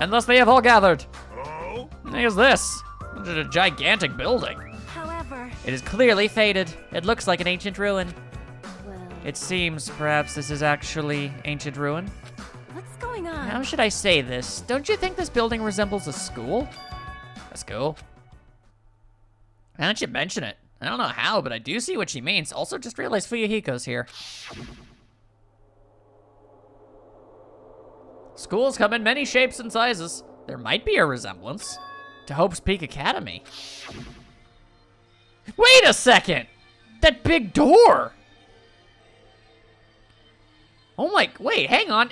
And thus they have all gathered. What is this? It's a gigantic building. However, It is clearly faded. It looks like an ancient ruin. well, It seems perhaps this is actually ancient ruin. what's going on? How should I say this? Don't you think this building resembles a school? A school? Why don't you mention it? I don't know how, but I do see what she means. Also, just realized Fuyuhiko's here. Schools come in many shapes and sizes. There might be a resemblance to Hope's Peak Academy. Wait a second! That big door! Oh my, wait, hang on.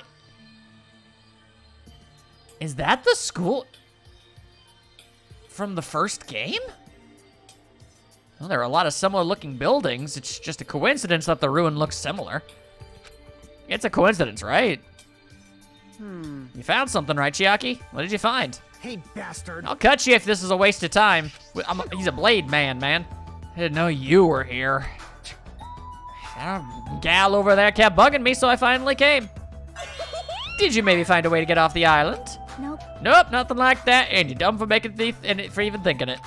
Is that the school from the first game? Well, there are a lot of similar looking buildings. It's just a coincidence that the ruin looks similar. It's a coincidence, right? You found something, right, Chiaki? What did you find? Hey, bastard. I'll cut you if this is a waste of time. He's a blade man, man. I didn't know you were here. Gal over there kept bugging me, so I finally came. Did you maybe find a way to get off the island? Nope. Nope, nothing like that. And you're dumb for making for even thinking it.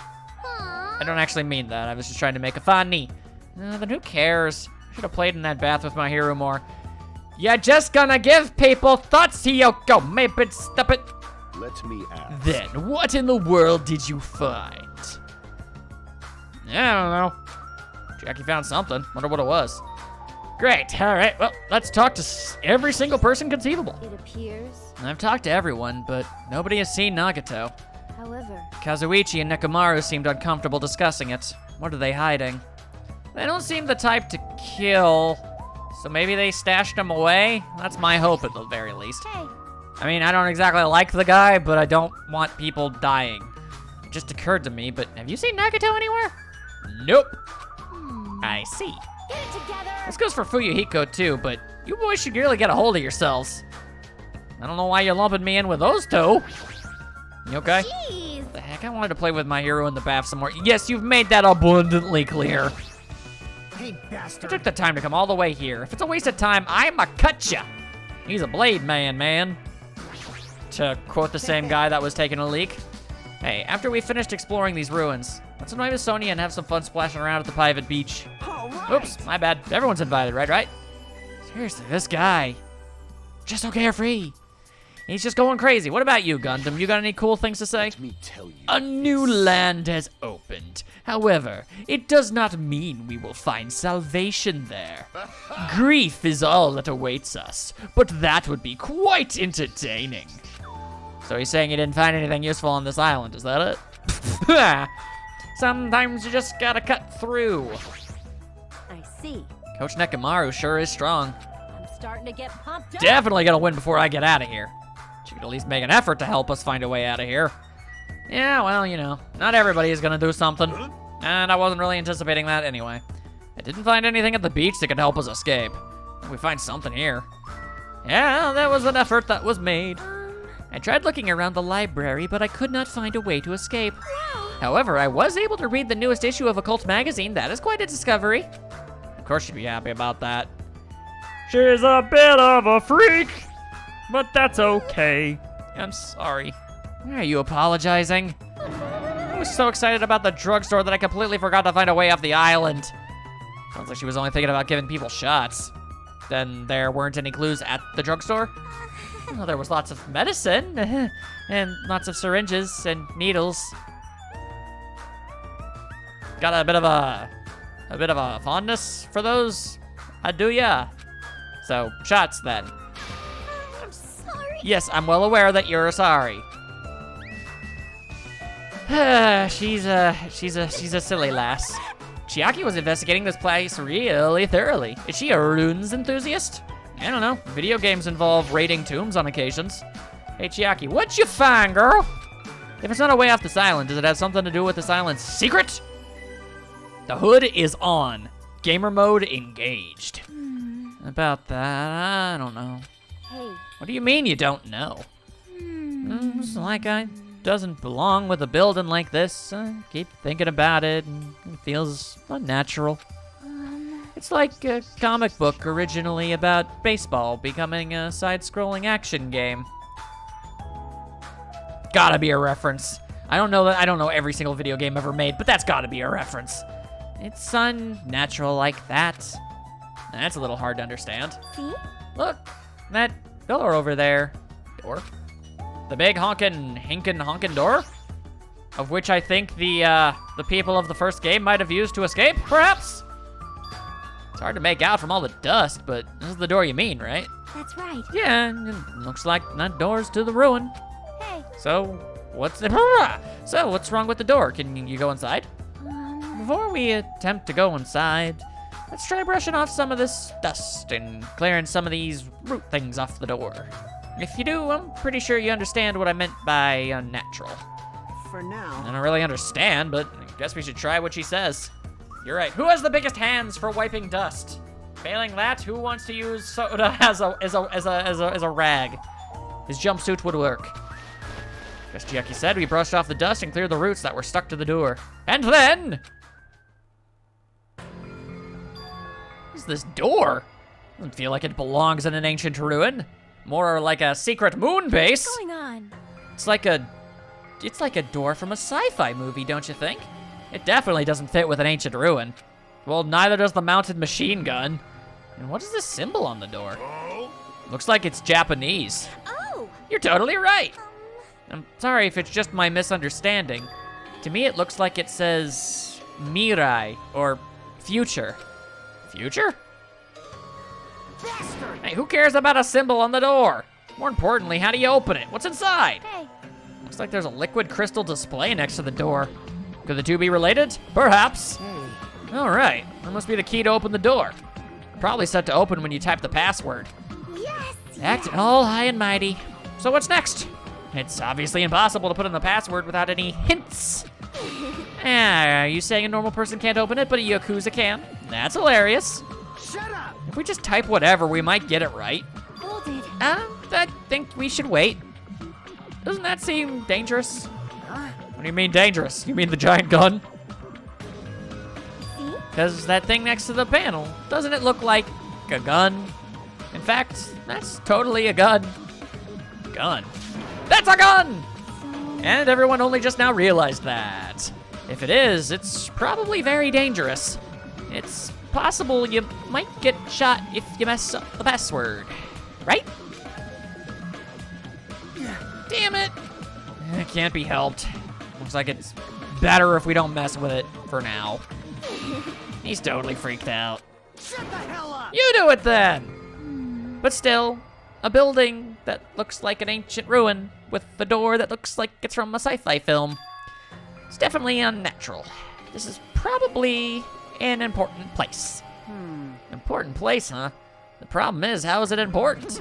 Aw. I don't actually mean that. I was just trying to make a funny. Then who cares? Should have played in that bath with my hero more. You're just gonna give people thoughts, Hiyoko. Maybe stop it. Let me ask. Then, what in the world did you find? I don't know. Jackie found something. Wonder what it was. Great. All right. Well, let's talk to every single person conceivable. It appears. I've talked to everyone, but nobody has seen Nagito. However, Kazuichi and Nekomaru seemed uncomfortable discussing it. What are they hiding? They don't seem the type to kill, so maybe they stashed him away? That's my hope at the very least. hey, I mean, I don't exactly like the guy, but I don't want people dying. It just occurred to me, but have you seen Nagito anywhere? Nope. I see. get it together. This goes for Fuyuhiko too, but you boys should really get a hold of yourselves. I don't know why you're lumping me in with those two. You okay? Jeez. The heck, I wanted to play with my hero in the bath some more. Yes, you've made that abundantly clear. Hey, I bastard. took the time to come all the way here. If it's a waste of time, I'ma cut ya. He's a blade man. To quote the same guy that was taking a leak. Hey, after we finished exploring these ruins, let's annoy Miss Sonia and have some fun splashing around at the private beach. All right. Oops, my bad. Everyone's invited, right? Seriously, this guy. Just so carefree. He's just going crazy. What about you, Gundham? You got any cool things to say? Let me tell you. A new land has opened. However, it does not mean we will find salvation there. Grief is all that awaits us, but that would be quite entertaining. So he's saying he didn't find anything useful on this island, is that it? Sometimes you just gotta cut through. I see. Coach Nekomaru sure is strong. I'm starting to get pumped up. Definitely gonna win before I get out of here. She could at least make an effort to help us find a way out of here. Yeah, well, you know, not everybody is gonna do something. And I wasn't really anticipating that anyway. I didn't find anything at the beach that could help us escape. We find something here. Yeah, there was an effort that was made. I tried looking around the library, but I could not find a way to escape. However, I was able to read the newest issue of Occult magazine. That is quite a discovery. Of course she'd be happy about that. She's a bit of a freak, but that's okay. I'm sorry. Why are you apologizing? I was so excited about the drugstore that I completely forgot to find a way off the island. Sounds like she was only thinking about giving people shots. Then there weren't any clues at the drugstore? Well, there was lots of medicine, and lots of syringes and needles. Got a bit of a fondness for those, do ya? So, shots then. I'm sorry. Yes, I'm well aware that you're sorry. she's a silly lass. Chiaki was investigating this place really thoroughly. Is she a runes enthusiast? I don't know. Video games involve raiding tombs on occasions. Hey, Chiaki, what'd you find, girl? If it's not a way off this island, does it have something to do with this island's secret? The hood is on. Gamer mode engaged. About that, I don't know. Hey. What do you mean you don't know? It's like I doesn't belong with a building like this. I keep thinking about it, and it feels unnatural. It's like a comic book originally about baseball becoming a side-scrolling action game. gotta be a reference. I don't know every single video game ever made, but that's gotta be a reference. It's unnatural like that. That's a little hard to understand. See? Look, that door over there. Door? The big honkin' door? Of which I think the people of the first game might have used to escape, perhaps? It's hard to make out from all the dust, but this is the door you mean, right? That's right. Yeah, it looks like that door's to the ruin. Hey. So, what's wrong with the door? Can you go inside? Before we attempt to go inside, let's try brushing off some of this dust and clearing some of these root things off the door. If you do, I'm pretty sure you understand what I meant by unnatural. For now. I don't really understand, but I guess we should try what she says. You're right. Who has the biggest hands for wiping dust? Failing that, who wants to use soda as a rag? His jumpsuit would work. As Chiaki said, we brushed off the dust and cleared the roots that were stuck to the door. And then... What's this door? Doesn't feel like it belongs in an ancient ruin. More like a secret moon base. What's going on? It's like a door from a sci-fi movie, don't you think? It definitely doesn't fit with an ancient ruin. Well, neither does the mounted machine gun. And what is this symbol on the door? Looks like it's Japanese. Oh! You're totally right. I'm sorry if it's just my misunderstanding. To me, it looks like it says Mirai, or future. Future? Bastard! Hey, who cares about a symbol on the door? More importantly, how do you open it? What's inside? Hey. Looks like there's a liquid crystal display next to the door. Could the two be related? Perhaps. All right, that must be the key to open the door. Probably set to open when you type the password. Yes! Acting all high and mighty. So what's next? It's obviously impossible to put in the password without any hints. Are you saying a normal person can't open it, but a Yakuza can? That's hilarious. Shut up! If we just type whatever, we might get it right. Hold it. I think we should wait. Doesn't that seem dangerous? Huh? What do you mean dangerous? You mean the giant gun? See? Because that thing next to the panel, doesn't it look like a gun? In fact, that's totally a gun. Gun. That's a gun! And everyone only just now realized that. If it is, it's probably very dangerous. It's possible you might get shot if you mess up the password, right? Damn it. It can't be helped. Looks like it's better if we don't mess with it for now. He's totally freaked out. Shut the hell up! You do it then! But still, a building that looks like an ancient ruin with the door that looks like it's from a sci-fi film. It's definitely unnatural. This is probably an important place. Important place, huh? The problem is, how is it important?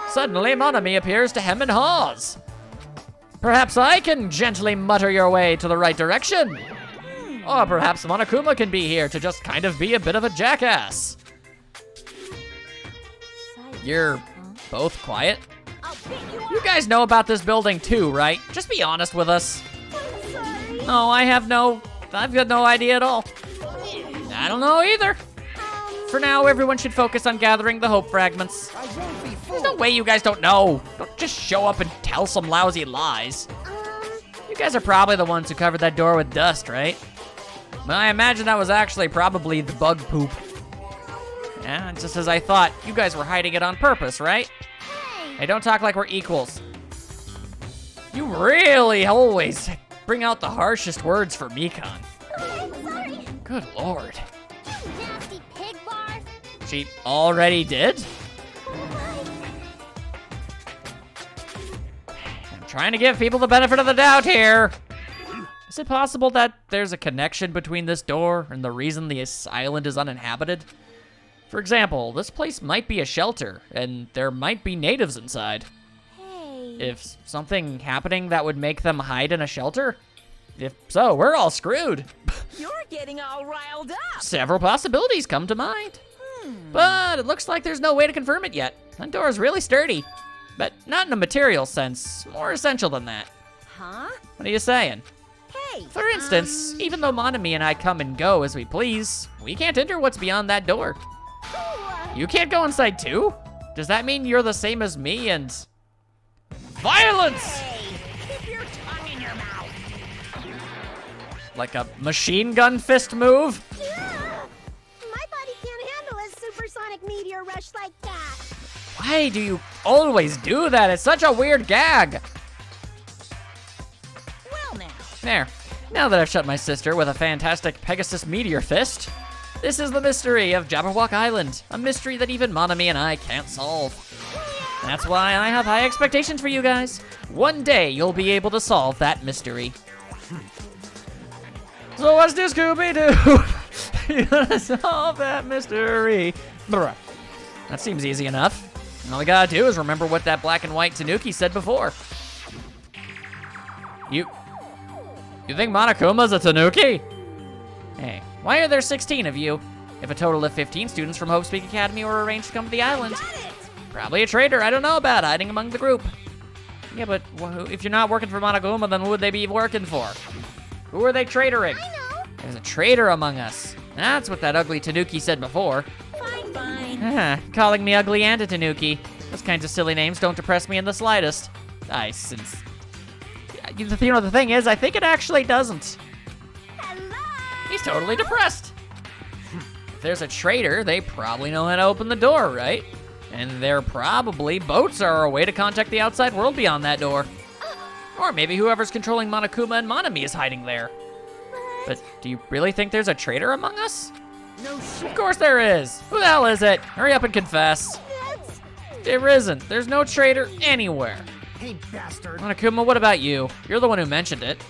Suddenly, Monomi appears to hem and haws. Perhaps I can gently mutter your way to the right direction. Or perhaps Monokuma can be here to just kind of be a bit of a jackass. You're both quiet? I'll beat you You guys know about this building too, right? Just be honest with us. I'm sorry. No, I've got no idea at all. I don't know either. For now, everyone should focus on gathering the hope fragments. I won't be There's fooled. no way you guys don't know. Don't just show up and tell some lousy lies. You guys are probably the ones who covered that door with dust, right? But I imagine that was actually probably the bug poop. Yeah, just as I thought. You guys were hiding it on purpose, right? Hey, don't talk like we're equals. You really always bring out the harshest words for Mikan. I'm sorry. Good lord. You nasty pig barf. She already did? I'm trying to give people the benefit of the doubt here. Is it possible that there's a connection between this door and the reason this island is uninhabited? For example, this place might be a shelter, and there might be natives inside. Hey. If something happening that would make them hide in a shelter? If so, we're all screwed. You're getting all riled up. Several possibilities come to mind. But it looks like there's no way to confirm it yet. That door is really sturdy. But not in a material sense, more essential than that. Huh? What are you saying? Hey. For instance, even though Monomi and I come and go as we please, we can't enter what's beyond that door. You can't go inside too? Does that mean you're the same as me and... Violence! Hey, keep your Like a machine gun fist move? My body can't handle a supersonic meteor rush like that. Why do you always do that? It's such a weird gag. Well now. There. Now that I've shut my sister with a fantastic Pegasus meteor fist, this is the mystery of Jabberwock Island. A mystery that even Monomi and I can't solve. That's why I have high expectations for you guys. One day you'll be able to solve that mystery. So what's this, Scooby-Doo? You gotta solve that mystery. Bruh. That seems easy enough. All we gotta do is remember what that black and white Tanuki said before. You think Monokuma's a Tanuki? Hey, why are there 16 of you? If a total of 15 students from Hope Speak Academy were arranged to come to the island. Probably a traitor I don't know about, hiding among the group. Yeah, but if you're not working for Monokuma, then who would they be working for? Who are they traitoring? I know. There's a traitor among us. That's what that ugly Tanuki said before. Fine. Calling me ugly and a Tanuki. Those kinds of silly names don't depress me in the slightest. The thing is, I think it actually doesn't. Hello. He's totally depressed. If there's a traitor, they probably know how to open the door, right? And there probably boats are a way to contact the outside world beyond that door. Or maybe whoever's controlling Monokuma and Monomi is hiding there. But do you really think there's a traitor among us? No shit. Of course there is. Who the hell is it? Hurry up and confess. There isn't. There's no traitor anywhere. Hey, bastard. Monokuma, what about you? You're the one who mentioned it.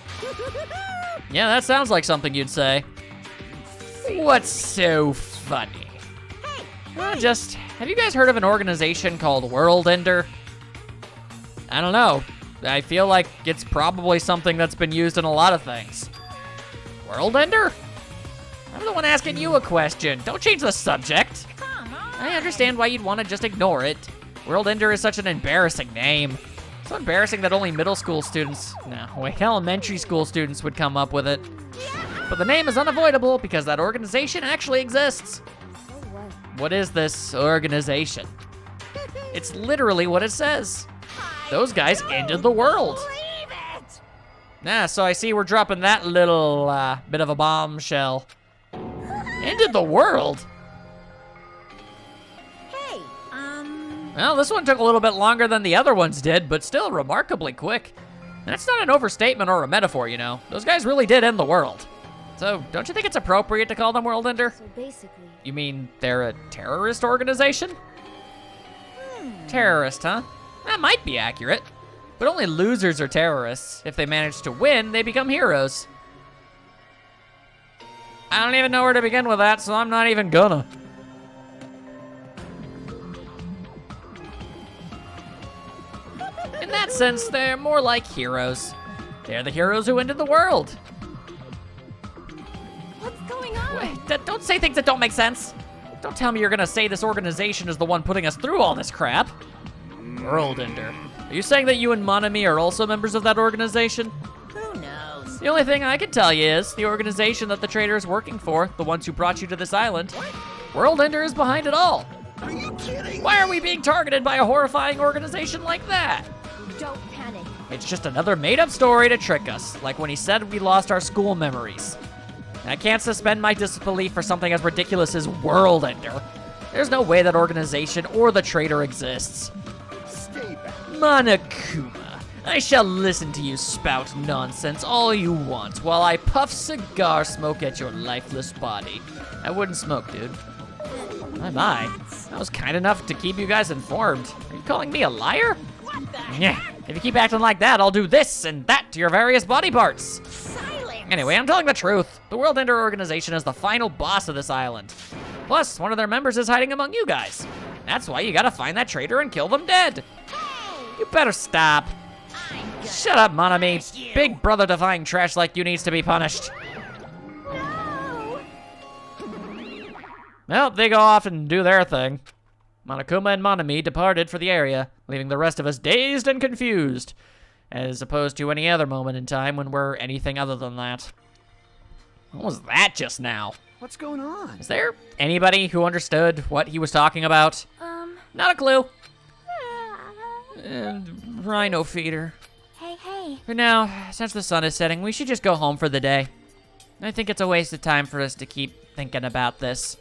Yeah, that sounds like something you'd say. What's so funny? Have you guys heard of an organization called World Ender? I don't know. I feel like it's probably something that's been used in a lot of things. World Ender? I'm the one asking you a question. Don't change the subject. Come on. I understand why you'd want to just ignore it. World Ender is such an embarrassing name. So embarrassing that only middle school students, elementary school students would come up with it. But the name is unavoidable because that organization actually exists. What is this organization? It's literally what it says. Those guys ended the world. So I see we're dropping that little bit of a bombshell. Ended the world? Hey, Well, this one took a little bit longer than the other ones did, but still remarkably quick. That's not an overstatement or a metaphor, you know. Those guys really did end the world. So, don't you think it's appropriate to call them World Ender? So basically. You mean they're a terrorist organization? Terrorist, huh? That might be accurate. But only losers are terrorists. If they manage to win, they become heroes. I don't even know where to begin with that, so I'm not even gonna. In that sense, they're more like heroes. They're the heroes who ended the world. What's going on? Wait, don't say things that don't make sense. Don't tell me you're gonna say this organization is the one putting us through all this crap. World Ender. Are you saying that you and Monomi are also members of that organization? Who knows? The only thing I can tell you is the organization that the traitor is working for, the ones who brought you to this island, World Ender is behind it all. Are you kidding? Why are we being targeted by a horrifying organization like that? Don't panic. It's just another made-up story to trick us, like when he said we lost our school memories. I can't suspend my disbelief for something as ridiculous as World Ender. There's no way that organization or the traitor exists. Stay back. Monokuma, I shall listen to you spout nonsense all you want while I puff cigar smoke at your lifeless body. I wouldn't smoke, dude. My. That was kind enough to keep you guys informed. Are you calling me a liar? What the Yeah. If you keep acting like that, I'll do this and that to your various body parts. silence? Anyway, I'm telling the truth. The World Ender organization is the final boss of this island. Plus, one of their members is hiding among you guys. That's why you gotta find that traitor and kill them dead. You better stop. I'm gonna Shut up, Monomi. punish you. Big brother defying trash like you needs to be punished. No. Well, they go off and do their thing. Monokuma and Monomi departed for the area, leaving the rest of us dazed and confused, as opposed to any other moment in time when we're anything other than that. What was that just now? What's going on? Is there anybody who understood what he was talking about? Not a clue. Rhino feeder. Hey. For now, since the sun is setting, we should just go home for the day. I think it's a waste of time for us to keep thinking about this.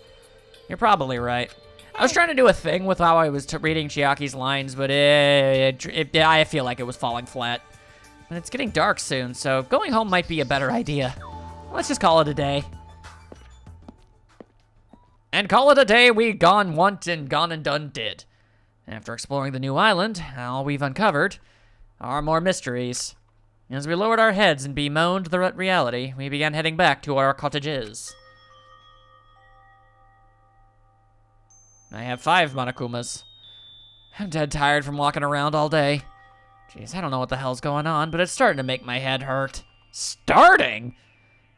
You're probably right. I was trying to do a thing with how I was reading Chiaki's lines, but I feel like it was falling flat. And it's getting dark soon, so going home might be a better idea. Let's just call it a day. And call it a day we gone once and gone and done did. After exploring the new island, all we've uncovered are more mysteries. As we lowered our heads and bemoaned the reality, we began heading back to our cottages. I have 5 Monokumas. I'm dead tired from walking around all day. Jeez, I don't know what the hell's going on, but it's starting to make my head hurt. Starting?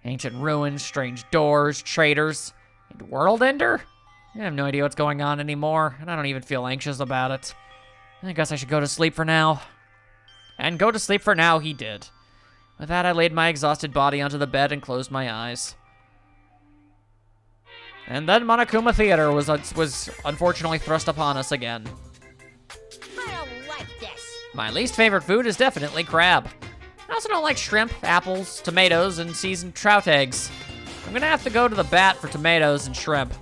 Ancient ruins, strange doors, traitors, and world ender? I have no idea what's going on anymore, and I don't even feel anxious about it. I guess I should go to sleep for now. And go to sleep for now he did. With that, I laid my exhausted body onto the bed and closed my eyes. And then Monokuma Theater was unfortunately thrust upon us again. I don't like this. My least favorite food is definitely crab. I also don't like shrimp, apples, tomatoes, and seasoned trout eggs. I'm gonna have to go to the bat for tomatoes and shrimp.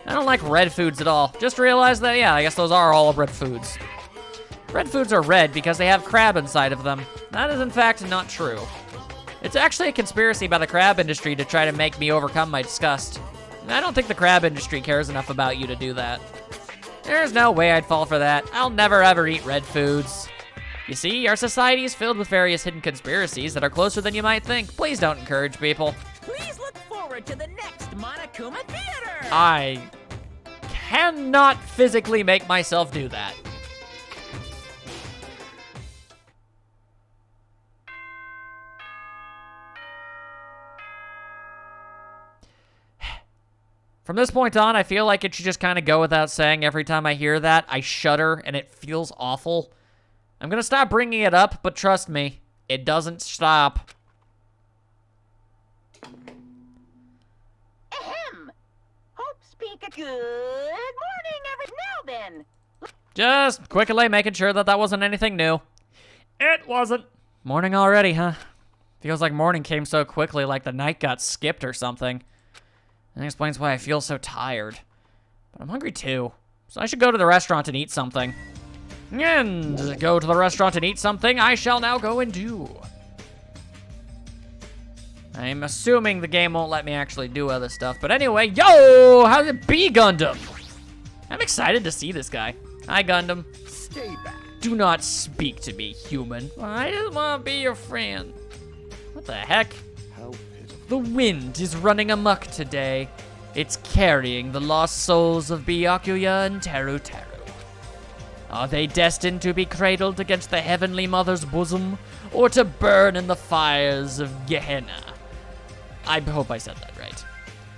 I don't like red foods at all. Just realized that, yeah, I guess those are all red foods. Red foods are red because they have crab inside of them. That is in fact not true. It's actually a conspiracy by the crab industry to try to make me overcome my disgust. And I don't think the crab industry cares enough about you to do that. There's no way I'd fall for that. I'll never ever eat red foods. You see, our society is filled with various hidden conspiracies that are closer than you might think. Please don't encourage people. Please look forward to the next Monokuma Theater! I cannot physically make myself do that. From this point on, I feel like it should just kind of go without saying. Every time I hear that, I shudder and it feels awful. I'm gonna stop bringing it up, but trust me, it doesn't stop. Ahem! Hope speak a good morning now then. Just quickly making sure that that wasn't anything new. It wasn't. Morning already, huh? Feels like morning came so quickly, like the night got skipped or something. That explains why I feel so tired. But I'm hungry too, so I should go to the restaurant and eat something. And go to the restaurant and eat something I shall now go and do. I'm assuming the game won't let me actually do other stuff, but anyway, yo! How's it be, Gundham? I'm excited to see this guy. Hi, Gundham. Stay back. Do not speak to me, human. I just want to be your friend. What the heck? How pitiful. The wind is running amok today. It's carrying the lost souls of Byakuya and Teru Teru. Are they destined to be cradled against the Heavenly Mother's bosom, or to burn in the fires of Gehenna? I hope I said that right.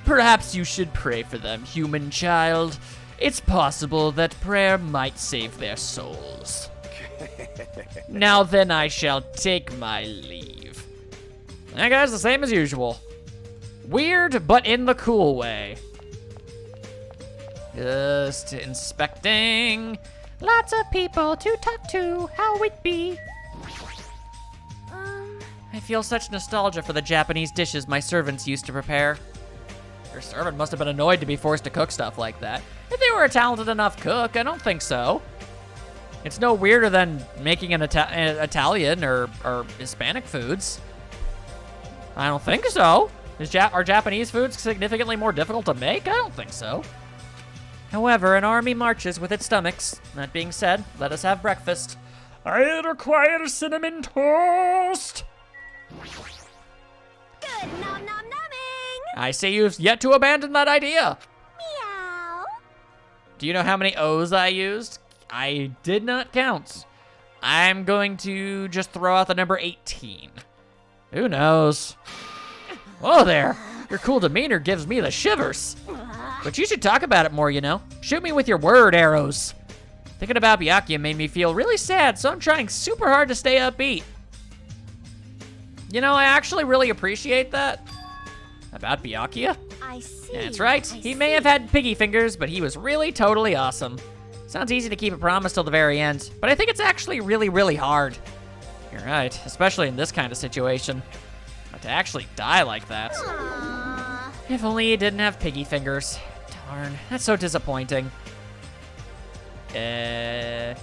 Perhaps you should pray for them, human child. It's possible that prayer might save their souls. Now then, I shall take my leave. Hey guys, the same as usual. Weird, but in the cool way. Just inspecting. Lots of people to talk to, how it be? I feel such nostalgia for the Japanese dishes my servants used to prepare. Your servant must have been annoyed to be forced to cook stuff like that. If they were a talented enough cook, I don't think so. It's no weirder than making an Italian or Hispanic foods. I don't think so. Are Japanese foods significantly more difficult to make? I don't think so. However, an army marches with its stomachs. That being said, let us have breakfast. I require cinnamon toast. Good nom nom numbing. I say you've yet to abandon that idea. Meow. Do you know how many O's I used? I did not count. I'm going to just throw out the number 18. Who knows? Whoa there. Your cool demeanor gives me the shivers. But you should talk about it more, you know? Shoot me with your word arrows. Thinking about Byakuya made me feel really sad, so I'm trying super hard to stay upbeat. You know, I actually really appreciate that. About Byakuya? I see. That's right. He may have had piggy fingers, but he was really totally awesome. Sounds easy to keep a promise till the very end, but I think it's actually really, really hard. You're right, especially in this kind of situation. But to actually die like that. Aww. If only he didn't have piggy fingers. Darn, that's so disappointing. If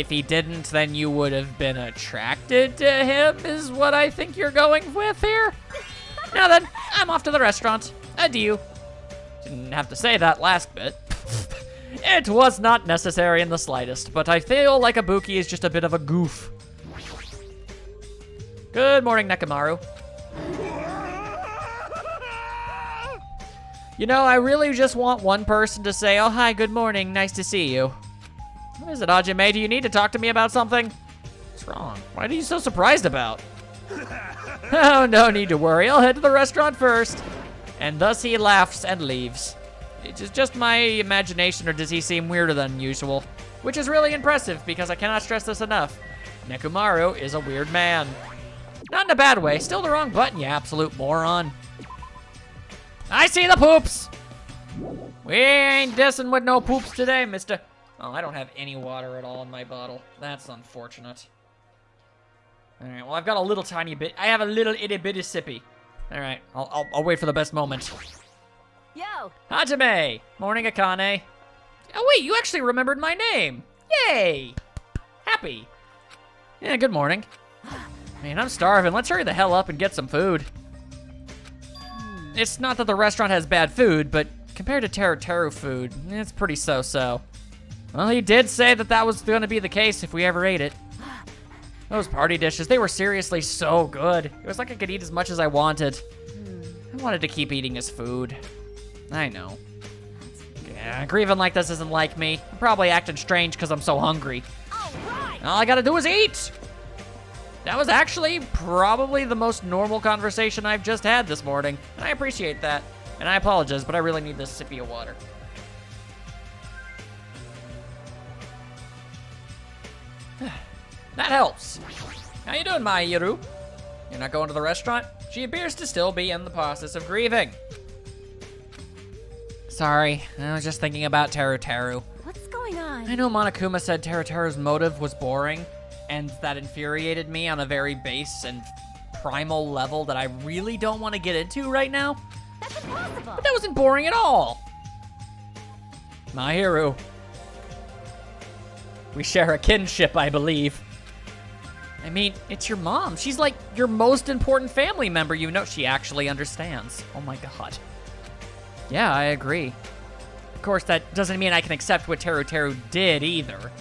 he didn't, then you would have been attracted to him, is what I think you're going with here. Now then, I'm off to the restaurant. Adieu. Didn't have to say that last bit. It was not necessary in the slightest, but I feel like Ibuki is just a bit of a goof. Good morning, Nekomaru. You know, I really just want one person to say, oh, hi, good morning, nice to see you. What is it, Hajime? Do you need to talk to me about something? What's wrong? What are you so surprised about? Oh, no need to worry. I'll head to the restaurant first. And thus he laughs and leaves. It's just my imagination, or does he seem weirder than usual? Which is really impressive, because I cannot stress this enough. Nekomaru is a weird man. Not in a bad way. Still the wrong button, you absolute moron. I see the poops! We ain't dissing with no poops today, mister. Oh, I don't have any water at all in my bottle. That's unfortunate. Alright, well, I've got a little tiny bit. I have a little itty bitty sippy. Alright, I'll wait for the best moment. Yo. Hajime! Morning, Akane. Oh, wait, you actually remembered my name. Yay! Happy. Yeah, good morning. Man, I'm starving. Let's hurry the hell up and get some food. It's not that the restaurant has bad food, but compared to Teru food, it's pretty so-so. Well, he did say that that was going to be the case if we ever ate it. Those party dishes, they were seriously so good. It was like I could eat as much as I wanted. I wanted to keep eating his food. I know. Yeah, grieving like this isn't like me. I'm probably acting strange because I'm so hungry. All I gotta do is eat! That was actually probably the most normal conversation I've just had this morning. And I appreciate that. And I apologize, but I really need this sippy of water. That helps. How you doing, Mahiru? You're not going to the restaurant? She appears to still be in the process of grieving. Sorry, I was just thinking about Teru. What's going on? I know Monokuma said Teru's motive was boring, and that infuriated me on a very base and primal level that I really don't want to get into right now. That's impossible. But that wasn't boring at all. Mahiru. We share a kinship, I believe. I mean, it's your mom. She's like your most important family member. You know, she actually understands. Oh my god. Yeah, I agree. Of course, that doesn't mean I can accept what Teru did either.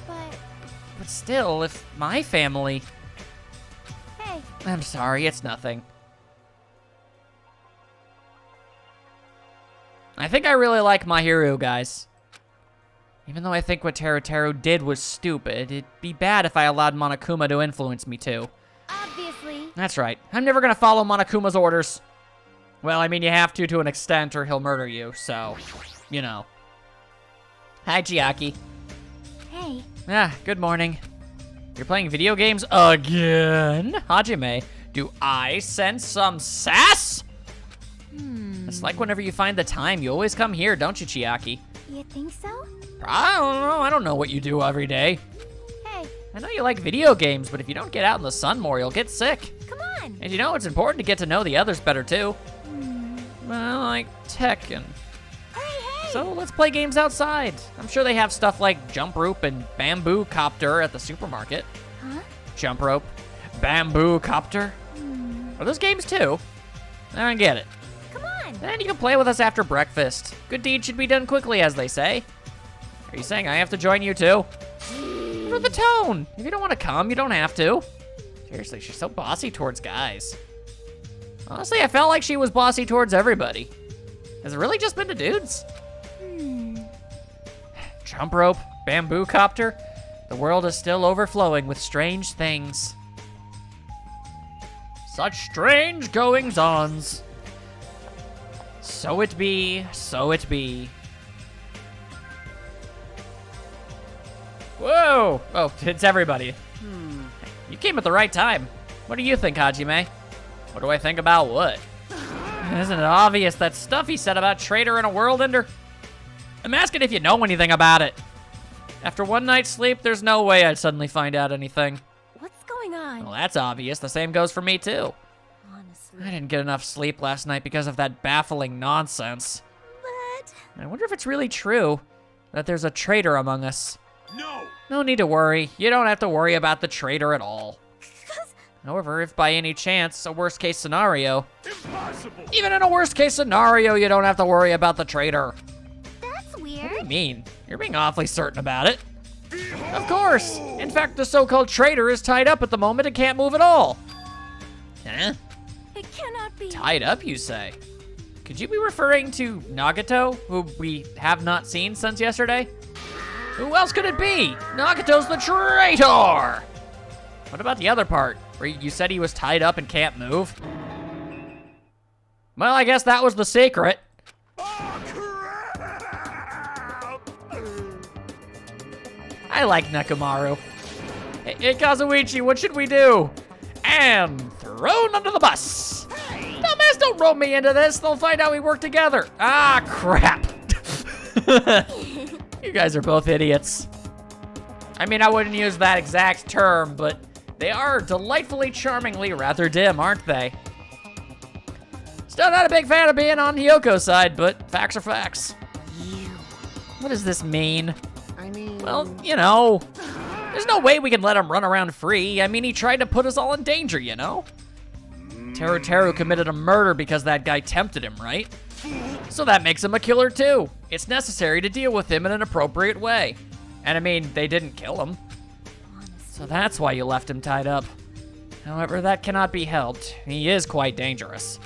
But still, if my family... Hey. I'm sorry, it's nothing. I think I really like Mahiru, guys. Even though I think what Teru did was stupid, it'd be bad if I allowed Monokuma to influence me too. Obviously. That's right. I'm never gonna follow Monokuma's orders. Well, I mean, you have to an extent or he'll murder you, so, you know. Hi, Chiaki. Hey. Ah, good morning. You're playing video games again? Hajime, do I sense some sass? It's like whenever you find the time, you always come here, don't you, Chiaki? You think so? I don't know what you do every day. Hey. I know you like video games, but if you don't get out in the sun more, you'll get sick. Come on. And you know, it's important to get to know the others better, too. Well, like Tekken. Hey. So let's play games outside. I'm sure they have stuff like jump rope and bamboo copter at the supermarket. Huh? Jump rope, bamboo copter. Are those games too? I don't get it. Come on. Then you can play with us after breakfast. Good deed should be done quickly, as they say. Are you saying I have to join you too? For the tone. If you don't want to come, you don't have to. Seriously, she's so bossy towards guys. Honestly, I felt like she was bossy towards everybody. Has it really just been the dudes? Jump rope, bamboo copter. The world is still overflowing with strange things. Such strange goings-ons. So it be, so it be. Whoa! Oh, it's everybody. You came at the right time. What do you think, Hajime? What do I think about what? Isn't it obvious that stuff he said about Traitor and a World Ender? I'm asking if you know anything about it. After one night's sleep, there's no way I'd suddenly find out anything. What's going on? Well, that's obvious. The same goes for me, too. Oh I didn't get enough sleep last night because of that baffling nonsense. But I wonder if it's really true that there's a traitor among us. No! No need to worry. You don't have to worry about the traitor at all. However, if by any chance, a worst case scenario, Impossible! even in a worst case scenario, you don't have to worry about the traitor. that's What do you weird. mean? You're being awfully certain about it. Of course. In fact, the so-called traitor is tied up at the moment and can't move at all. Huh? It cannot be. Tied up, you say? Could you be referring to Nagito, who we have not seen since yesterday? Who else could it be? Nagito's the traitor! What about the other part, where you said he was tied up and can't move? Well, I guess that was the secret. Oh, crap! I like Nekomaru. Hey, Kazuichi, what should we do? And thrown under the bus. Dumbass, don't roll me into this. They'll find out we work together. Ah, crap. You guys are both idiots. I mean, I wouldn't use that exact term, but they are delightfully charmingly rather dim, aren't they? Still not a big fan of being on Hyoko's side, but facts are facts. What does this mean? I mean... Well, you know, there's no way we can let him run around free. I mean, he tried to put us all in danger, you know? Teru committed a murder because that guy tempted him, right? So that makes him a killer too. It's necessary to deal with him in an appropriate way. And I mean, they didn't kill him. So that's why you left him tied up. However, that cannot be helped. He is quite dangerous.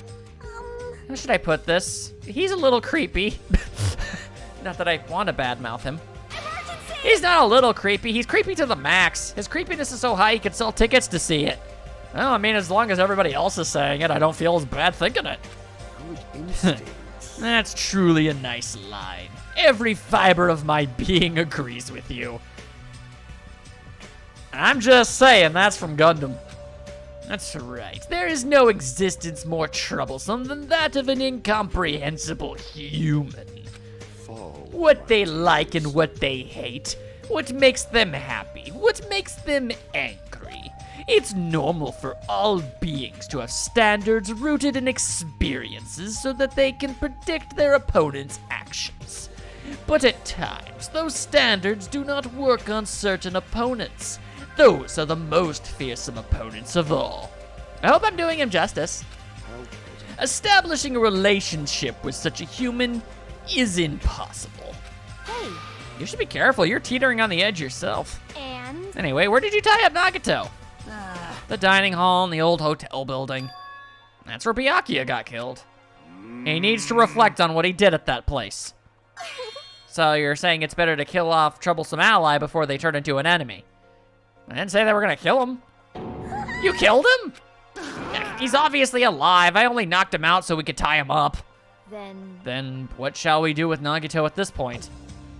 How should I put this? He's a little creepy. Not that I want to badmouth him. He's not a little creepy, he's creepy to the max. His creepiness is so high he could sell tickets to see it. Well, I mean, as long as everybody else is saying it, I don't feel as bad thinking it. Good instincts. That's truly a nice line. Every fiber of my being agrees with you. I'm just saying, that's from Gundham. That's right. There is no existence more troublesome than that of an incomprehensible human. Fall. What they like and what they hate. What makes them happy. What makes them angry. It's normal for all beings to have standards rooted in experiences so that they can predict their opponent's actions. But at times, those standards do not work on certain opponents. Those are the most fearsome opponents of all. I hope I'm doing him justice. Establishing a relationship with such a human is impossible. Hey, You should be careful, you're teetering on the edge yourself. and Anyway, where did you tie up Nagito? The dining hall in the old hotel building. That's where Byakuya got killed. He needs to reflect on what he did at that place. So you're saying it's better to kill off troublesome ally before they turn into an enemy? I didn't say they were gonna kill him. You killed him? He's obviously alive. I only knocked him out so we could tie him up. Then what shall we do with Nagito at this point?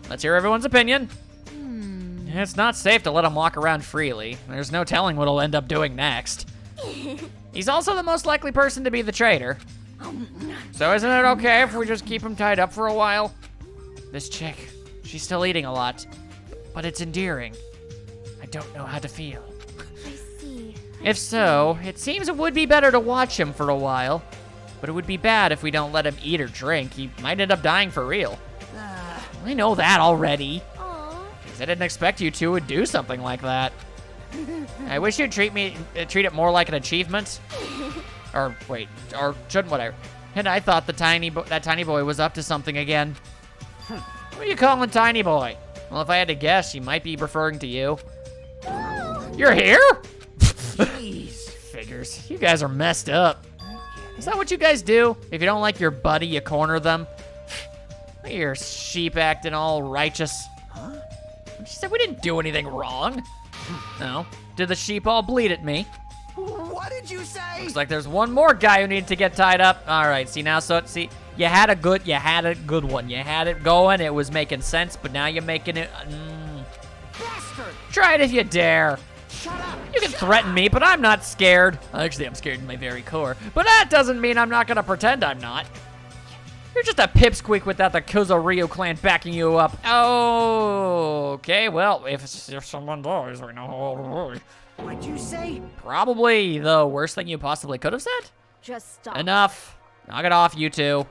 Let's hear everyone's opinion. It's not safe to let him walk around freely. There's no telling what he'll end up doing next. He's also the most likely person to be the traitor. So isn't it okay if we just keep him tied up for a while? This chick, she's still eating a lot, but it's endearing. I don't know how to feel. I see. If so, it seems it would be better to watch him for a while. But it would be bad if we don't let him eat or drink. He might end up dying for real. I know that already. Aw. 'Cause I didn't expect you two would do something like that. I wish you'd treat it more like an achievement. Or wait, or shouldn't whatever. And I thought that tiny boy was up to something again. What are you calling tiny boy? Well, if I had to guess, she might be referring to you. You're here? Jeez. Figures. You guys are messed up. Is that what you guys do? If you don't like your buddy, you corner them? You're sheep acting all righteous. Huh? She said we didn't do anything wrong. No. Did the sheep all bleed at me? What did you say? Looks like there's one more guy who needed to get tied up. All right, see now, see, you had a good one. You had it going, it was making sense, but now you're making it, Bastard! Try it if you dare. Shut up! You can threaten me, but I'm not scared. Actually, I'm scared in my very core, but that doesn't mean I'm not gonna pretend I'm not. You're just a pipsqueak without the Kuzo-Ryu clan backing you up. Oh, okay, well, if someone dies, we know how to worry. What'd you say? Probably the worst thing you possibly could have said. Just stop. Enough. Knock it off, you two.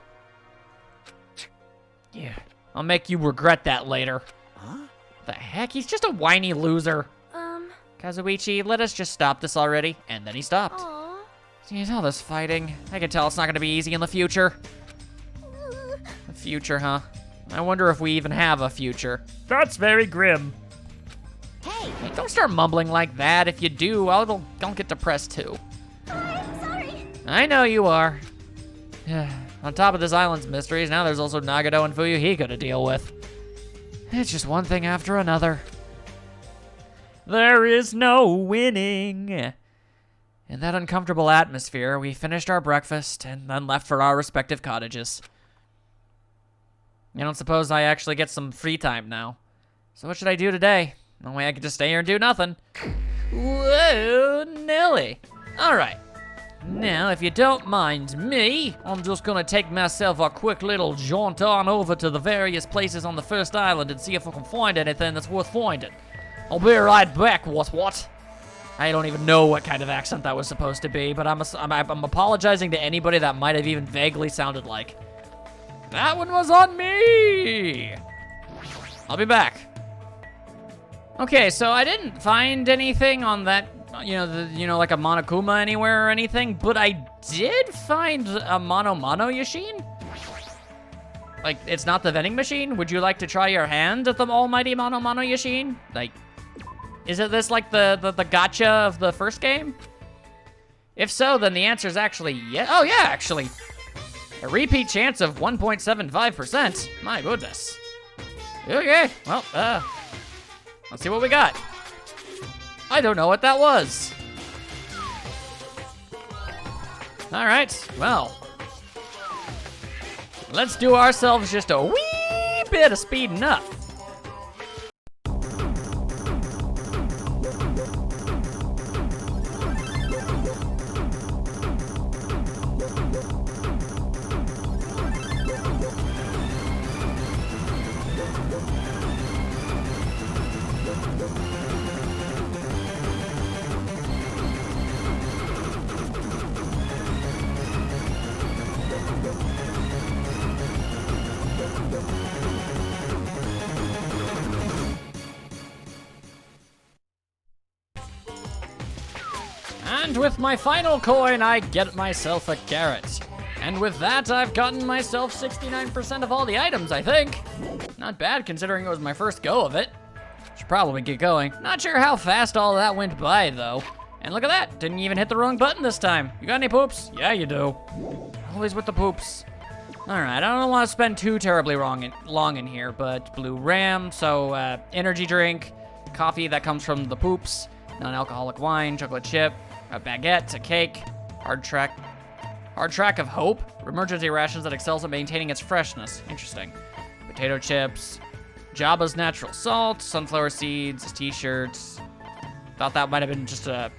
Yeah, I'll make you regret that later. Huh? The heck? He's just a whiny loser. Kazuichi, let us just stop this already. And then he stopped. Aw. Geez, all this fighting. I can tell it's not gonna be easy in the future. The future, huh? I wonder if we even have a future. That's very grim. Hey, Don't start mumbling like that. If you do, I'll get depressed too. I'm sorry. I know you are. On top of this island's mysteries, now there's also Nagito and Fuyuhiko to deal with. It's just one thing after another. There is no winning. In that uncomfortable atmosphere, we finished our breakfast and then left for our respective cottages. I don't suppose I actually get some free time now. So what should I do today? No way I could just stay here and do nothing. Whoa, Nelly. All right. Now, if you don't mind me, I'm just gonna take myself a quick little jaunt on over to the various places on the first island and see if I can find anything that's worth finding. I'll be right back, what? I don't even know what kind of accent that was supposed to be, but I'm apologizing to anybody that might have even vaguely sounded like. That one was on me! I'll be back. Okay, so I didn't find anything on that, like a Monokuma anywhere or anything, but I did find a Mono Yashin. Like, it's not the vending machine? Would you like to try your hand at the almighty Mono Yashin? Like, is it this like the gacha of the first game? If so, then the answer is actually yeah. Oh yeah, actually. A repeat chance of 1.75%. My goodness. Okay, well, let's see what we got. I don't know what that was. All right, well. Let's do ourselves just a wee bit of speeding up. And with my final coin, I get myself a carrot. And with that, I've gotten myself 69% of all the items, I think. Not bad, considering it was my first go of it. Should probably get going. Not sure how fast all that went by, though. And look at that, didn't even hit the wrong button this time. You got any poops? Yeah, you do. Always with the poops. All right, I don't want to spend too terribly long in here, but blue ram, so energy drink, coffee that comes from the poops, non-alcoholic wine, chocolate chip, a baguette, a cake, hard track of hope, emergency rations that excels at maintaining its freshness. Interesting. Potato chips, Jabba's natural salt, sunflower seeds, t-shirts. Thought that might have been just I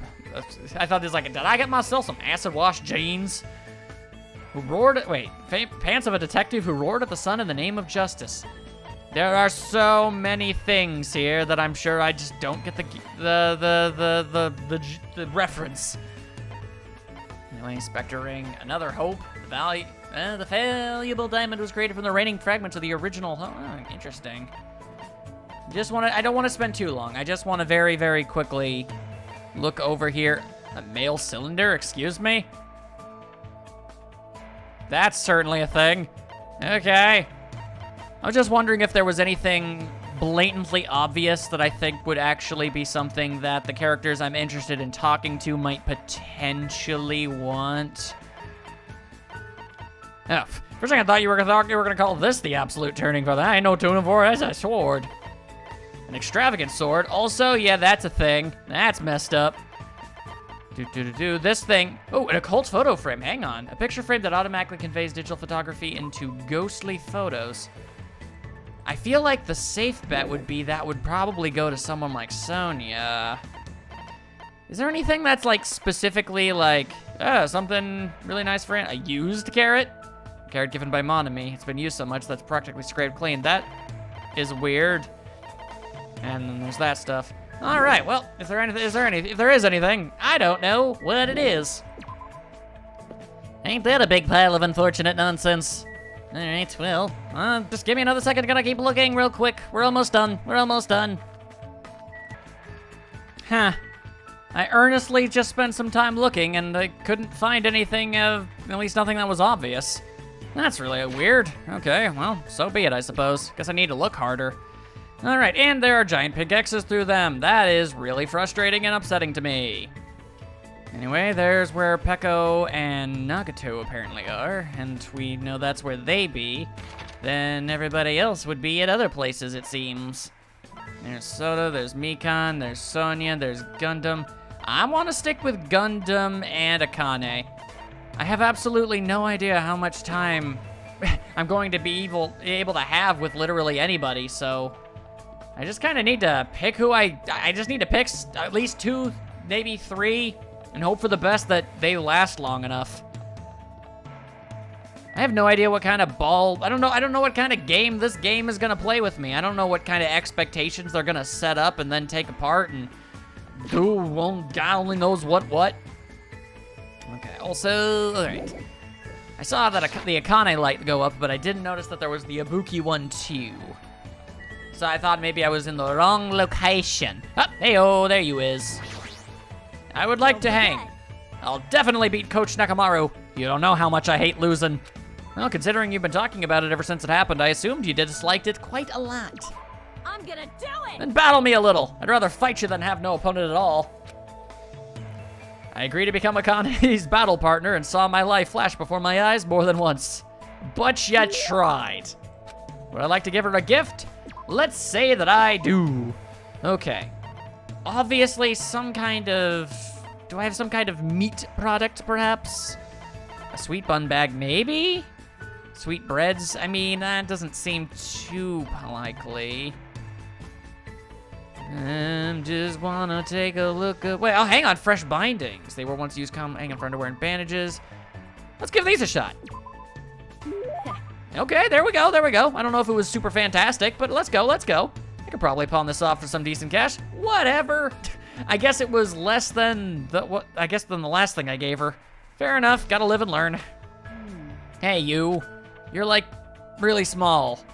thought this was like, did I get myself some acid wash jeans? Who roared at, pants of a detective who roared at the sun in the name of justice. There are so many things here that I'm sure I just don't get the reference. Anyway, Spectre ring, another hope. The valuable diamond was created from the raining fragments of the original. Oh, interesting. I don't want to spend too long. I just want to very, very quickly look over here. A mail cylinder, excuse me? That's certainly a thing. Okay. I was just wondering if there was anything blatantly obvious that I think would actually be something that the characters I'm interested in talking to might potentially want. Oh, first thing I thought you were gonna call this the absolute turning for that. I ain't no tuning for it. That's a sword. An extravagant sword. Also, yeah, that's a thing. That's messed up. This thing. Oh, an occult photo frame. Hang on. A picture frame that automatically conveys digital photography into ghostly photos. I feel like the safe bet would be that would probably go to someone like Sonya. Is there anything that's like specifically like, something really nice for a used carrot? Carrot given by Monomi. It's been used so much that's practically scraped clean. That is weird. And then there's that stuff. All right, well, if there is anything, I don't know what it is. Ain't that a big pile of unfortunate nonsense? Alright, well, just give me another second. Gotta keep looking real quick. We're almost done. We're almost done. Huh. I earnestly just spent some time looking, and I couldn't find anything, at least nothing that was obvious. That's really weird. Okay, well, so be it, I suppose. Guess I need to look harder. Alright, and there are giant pink X's through them. That is really frustrating and upsetting to me. Anyway, there's where Peko and Nagito apparently are, and we know that's where they be. Then everybody else would be at other places, it seems. There's Soda, there's Mikan, there's Sonia, there's Gundham. I want to stick with Gundham and Akane. I have absolutely no idea how much time I'm going to be able to have with literally anybody, so I just kind of need to pick who I just need to pick at least 2, maybe 3, and hope for the best that they last long enough. I have no idea what kind of ball, I don't know what kind of game this game is gonna play with me. I don't know what kind of expectations they're gonna set up and then take apart and do, well, God only knows what. Okay, also, all right. I saw that the Akane light go up, but I didn't notice that there was the Ibuki one too. So I thought maybe I was in the wrong location. Oh, hey-oh, there you is. I would like to hang. I'll definitely beat Coach Nakamaru. You don't know how much I hate losing. Well, considering you've been talking about it ever since it happened, I assumed you disliked it quite a lot. I'm gonna do it! Then battle me a little. I'd rather fight you than have no opponent at all. I agreed to become Akane's battle partner and saw my life flash before my eyes more than once. But you tried. Would I like to give her a gift? Let's say that I do. Okay. Obviously some kind of... Do I have some kind of meat product, perhaps? A sweet bun bag, maybe? Sweet breads? I mean, that doesn't seem too likely. Just wanna take a look at... Wait, oh, hang on. Fresh bindings. They were once used hanging for underwear and bandages. Let's give these a shot. Okay, there we go, there we go. I don't know if it was super fantastic, but let's go, let's go. I could probably pawn this off for some decent cash. Whatever. I guess it was less than the last thing I gave her. Fair enough, gotta live and learn. Hey, you. You're like really small.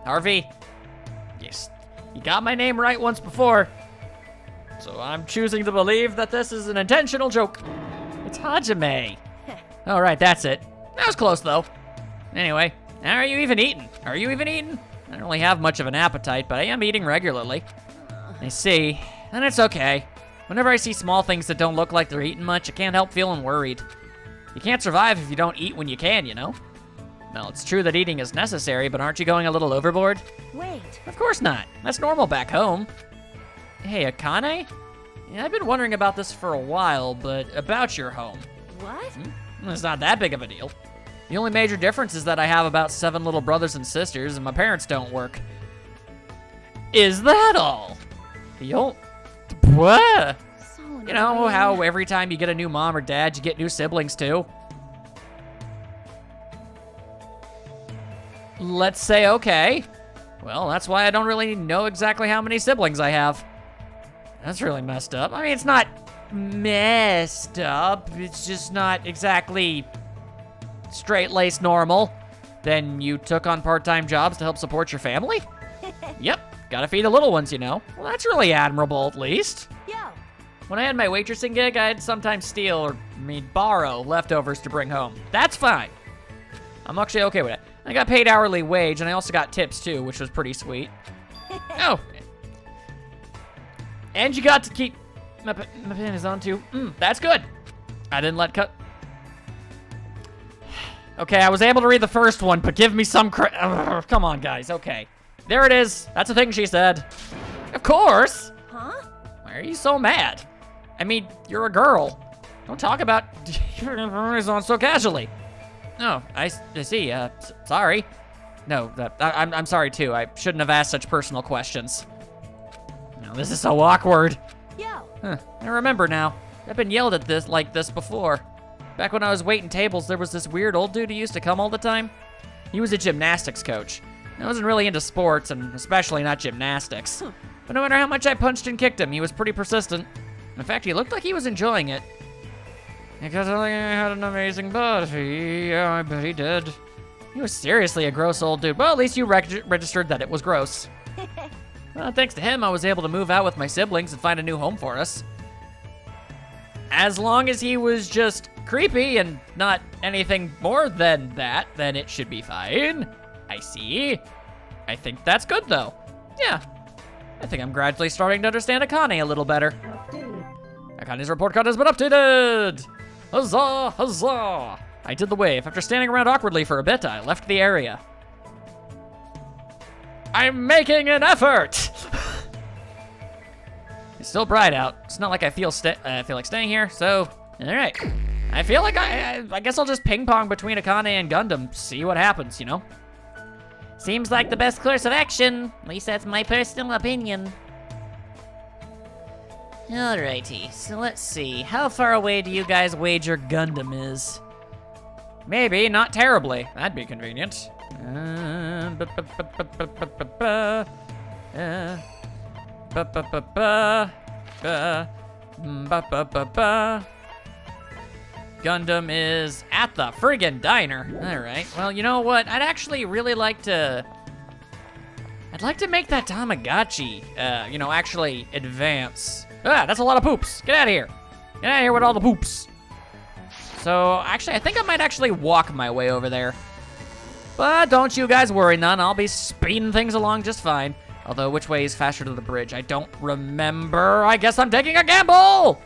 Harvey? Yes. You got my name right once before. So I'm choosing to believe that this is an intentional joke. It's Hajime. All right, that's it. That was close though. Anyway, how are you even eating? Are you even eating? I don't really have much of an appetite, but I am eating regularly. I see. And it's okay. Whenever I see small things that don't look like they're eating much, I can't help feeling worried. You can't survive if you don't eat when you can, you know? Well, it's true that eating is necessary, but aren't you going a little overboard? Wait. Of course not. That's normal back home. Hey, Akane? Yeah, I've been wondering about this for a while, but about your home. What? It's not that big of a deal. The only major difference is that I have about 7 little brothers and sisters, and my parents don't work. Is that all? What? So You know how every time you get a new mom or dad, you get new siblings too? Let's say okay. Well, that's why I don't really know exactly how many siblings I have. That's really messed up. I mean, it's not messed up. It's just not exactly straight-laced normal. Then you took on part-time jobs to help support your family? Yep, gotta feed the little ones, you know. Well, that's really admirable, at least. Yo. When I had my waitressing gig, I'd sometimes steal or, borrow leftovers to bring home. That's fine. I'm actually okay with it. I got paid hourly wage, and I also got tips, too, which was pretty sweet. Oh. And you got to keep... My pen is on, too. That's good. I didn't let cut... Okay, I was able to read the first one, but give me some come on, guys. Okay. There it is. That's a thing she said. Of course. Huh? Why are you so mad? I mean, you're a girl. Don't talk about on so casually. Oh, I see. Sorry. No, I'm sorry too. I shouldn't have asked such personal questions. No, this is so awkward. Yo. Huh, I remember now. I've been yelled at like this before. Back when I was waiting tables, there was this weird old dude who used to come all the time. He was a gymnastics coach. I wasn't really into sports, and especially not gymnastics. But no matter how much I punched and kicked him, he was pretty persistent. In fact, he looked like he was enjoying it. Because I had an amazing body. Yeah, I bet he did. He was seriously a gross old dude, but at least you registered that it was gross. Well, thanks to him, I was able to move out with my siblings and find a new home for us. As long as he was just creepy and not anything more than that, then it should be fine. I see. I think that's good, though. Yeah. I think I'm gradually starting to understand Akane a little better. Akane's report card has been updated! Huzzah! Huzzah! I did the wave. After standing around awkwardly for a bit, I left the area. I'm making an effort! It's still bright out. It's not like I feel like staying here, so... Alright. I feel like I guess I'll just ping pong between Akane and Gundham, see what happens, you know? Seems like the best course of action. At least that's my personal opinion. Alrighty, so let's see. How far away do you guys wager Gundham is? Maybe, not terribly. That'd be convenient. Gundham is at the friggin' diner. All right, well, you know what? I'd actually really like to... I'd like to make that Tamagotchi, you know, actually advance. Ah, that's a lot of poops. Get out of here. Get out of here with all the poops. So, actually, I think I might actually walk my way over there. But don't you guys worry none. I'll be speeding things along just fine. Although, which way is faster to the bridge? I don't remember. I guess I'm taking a gamble!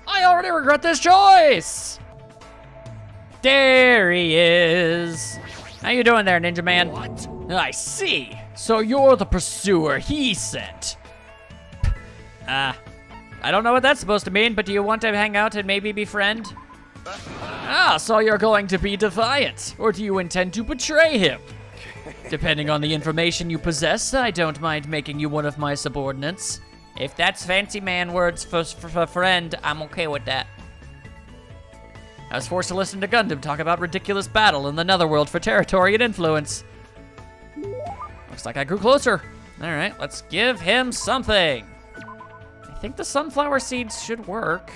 I already regret this choice! There he is. How you doing there, Ninja Man? What? I see. So you're the pursuer he sent. I don't know what that's supposed to mean, but do you want to hang out and maybe befriend? So you're going to be defiant, or do you intend to betray him? Depending on the information you possess, I don't mind making you one of my subordinates. If that's fancy man words for friend, I'm okay with that. I was forced to listen to Gundham talk about ridiculous battle in the Netherworld for territory and influence. Looks like I grew closer. All right, let's give him something. I think the sunflower seeds should work.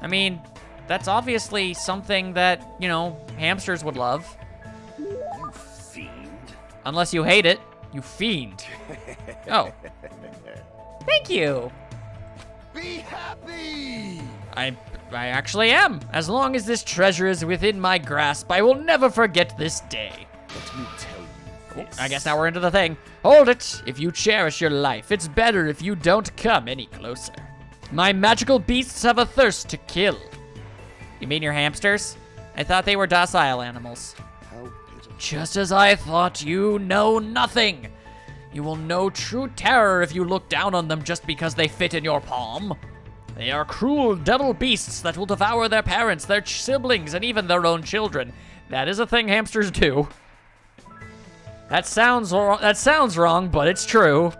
I mean, that's obviously something that, you know, hamsters would love. You fiend. Unless you hate it, you fiend. Oh. Thank you. Be happy! I actually am. As long as this treasure is within my grasp, I will never forget this day. Let me tell you this. I guess now we're into the thing. Hold it. If you cherish your life, it's better if you don't come any closer. My magical beasts have a thirst to kill. You mean your hamsters? I thought they were docile animals. How pitiful. Just as I thought, you know nothing. You will know true terror if you look down on them just because they fit in your palm. They are cruel, devil beasts that will devour their parents, their siblings, and even their own children. That is a thing hamsters do. That sounds wrong, but it's true.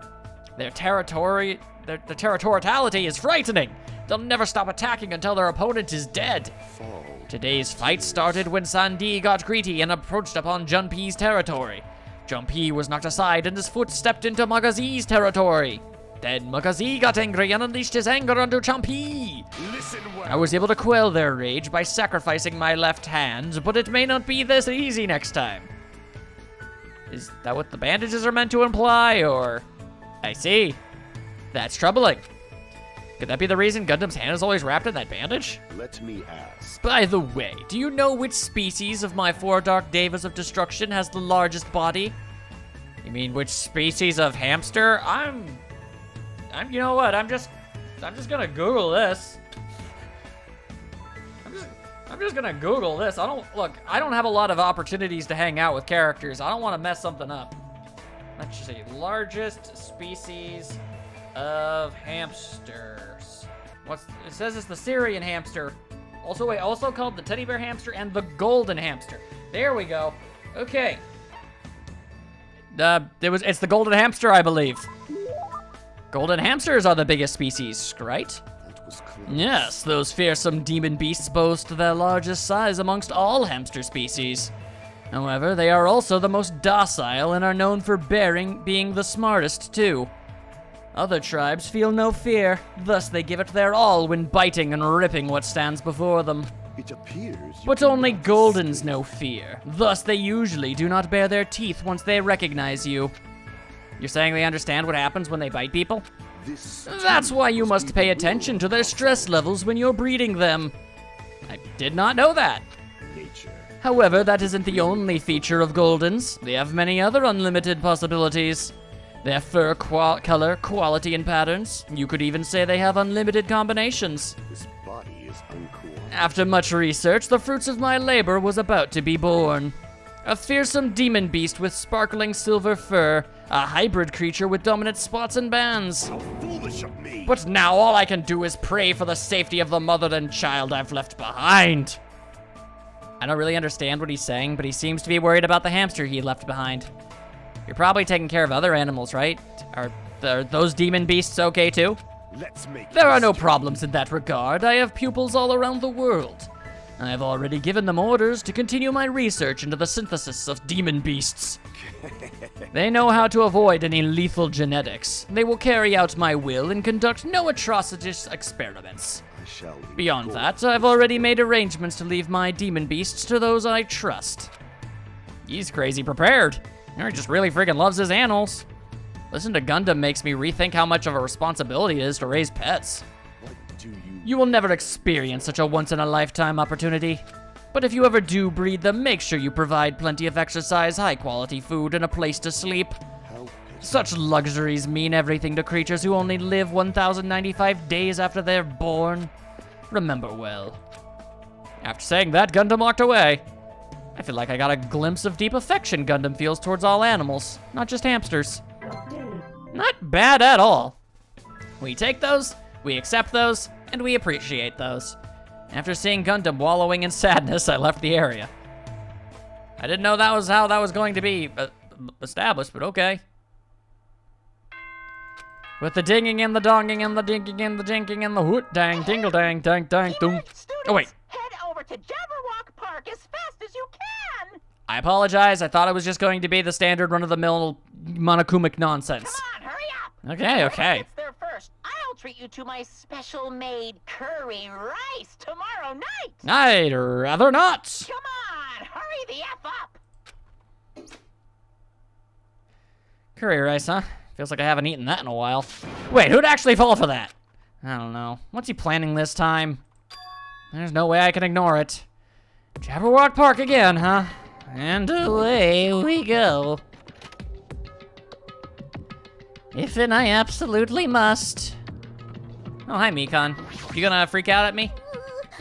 Their territoriality is frightening. They'll never stop attacking until their opponent is dead. Fall. Today's fight started when Sandi got greedy and approached upon Junpei's territory. Junpei was knocked aside and his foot stepped into Magazi's territory. Then Magazi got angry and unleashed his anger onto Junpei. Listen well. I was able to quell their rage by sacrificing my left hand, but it may not be this easy next time. Is that what the bandages are meant to imply, or... I see. That's troubling. Could that be the reason Gundam's hand is always wrapped in that bandage? Let me ask. By the way, do you know which species of my 4 Dark Devas of Destruction has the largest body? You mean which species of hamster? You know what? I'm just gonna Google this. I'm just gonna Google this. I don't have a lot of opportunities to hang out with characters. I don't want to mess something up. Let's just see. Largest species of hamsters. It says it's the Syrian hamster. Also called the teddy bear hamster and the golden hamster. There we go. Okay. It's the golden hamster, I believe. Golden hamsters are the biggest species, right? That was close. Yes, those fearsome demon beasts boast their largest size amongst all hamster species. However, they are also the most docile and are known for being the smartest too. Other tribes feel no fear, thus they give it their all when biting and ripping what stands before them. It appears you But do only not Goldens see know fear, thus they usually do not bare their teeth once they recognize you. You're saying they understand what happens when they bite people? this. That's too why you must be pay the attention to rule their of stress levels when you're breeding them. I did not know that. nature. However, that isn't the only feature of Goldens. They have many other unlimited possibilities. Their fur color, quality, and patterns. You could even say they have unlimited combinations. This body is uncool. After much research, the fruits of my labor was about to be born. A fearsome demon beast with sparkling silver fur, a hybrid creature with dominant spots and bands. How foolish of me! But now all I can do is pray for the safety of the mother and child I've left behind. I don't really understand what he's saying, but he seems to be worried about the hamster he left behind. You're probably taking care of other animals, right? Are those demon beasts okay too? Let's make There are no history. problems in that regard. I have pupils all around the world. I have already given them orders to continue my research into the synthesis of demon beasts. They know how to avoid any lethal genetics. They will carry out my will and conduct no atrocious experiments. I shall leave Beyond gold. that, I've already made arrangements to leave my demon beasts to those I trust. He's crazy prepared. He just really freaking loves his animals. Listen to Gundham makes me rethink how much of a responsibility it is to raise pets. What do you? You will never experience such a once-in-a-lifetime opportunity. But if you ever do breed them, make sure you provide plenty of exercise, high-quality food, and a place to sleep. How pitiful. Such luxuries mean everything to creatures who only live 1,095 days after they're born. Remember well. After saying that, Gundham walked away. I feel like I got a glimpse of deep affection Gundham feels towards all animals, not just hamsters. Not bad at all. We take those, we accept those, and we appreciate those. After seeing Gundham wallowing in sadness, I left the area. I didn't know that was how that was going to be established, but okay. With the dinging and the donging and the dinking and the jinking and the hoot dang dingle dang dang dang doom. Students, Oh wait, head over to Jabberwock Park as fast as you can. I apologize. I thought it was just going to be the standard run-of-the-mill Monokumic nonsense. Come on, hurry up. Okay, Whoever okay. gets there first, I'll treat you to my special-made curry rice tomorrow night. I'd rather not. Come on, hurry the F up. Curry rice, huh? Feels like I haven't eaten that in a while. Wait, who'd actually fall for that? I don't know. What's he planning this time? There's no way I can ignore it. Jabberwock Park again, huh? And away we go. If and I absolutely must. Oh, hi, Mikan. You gonna freak out at me?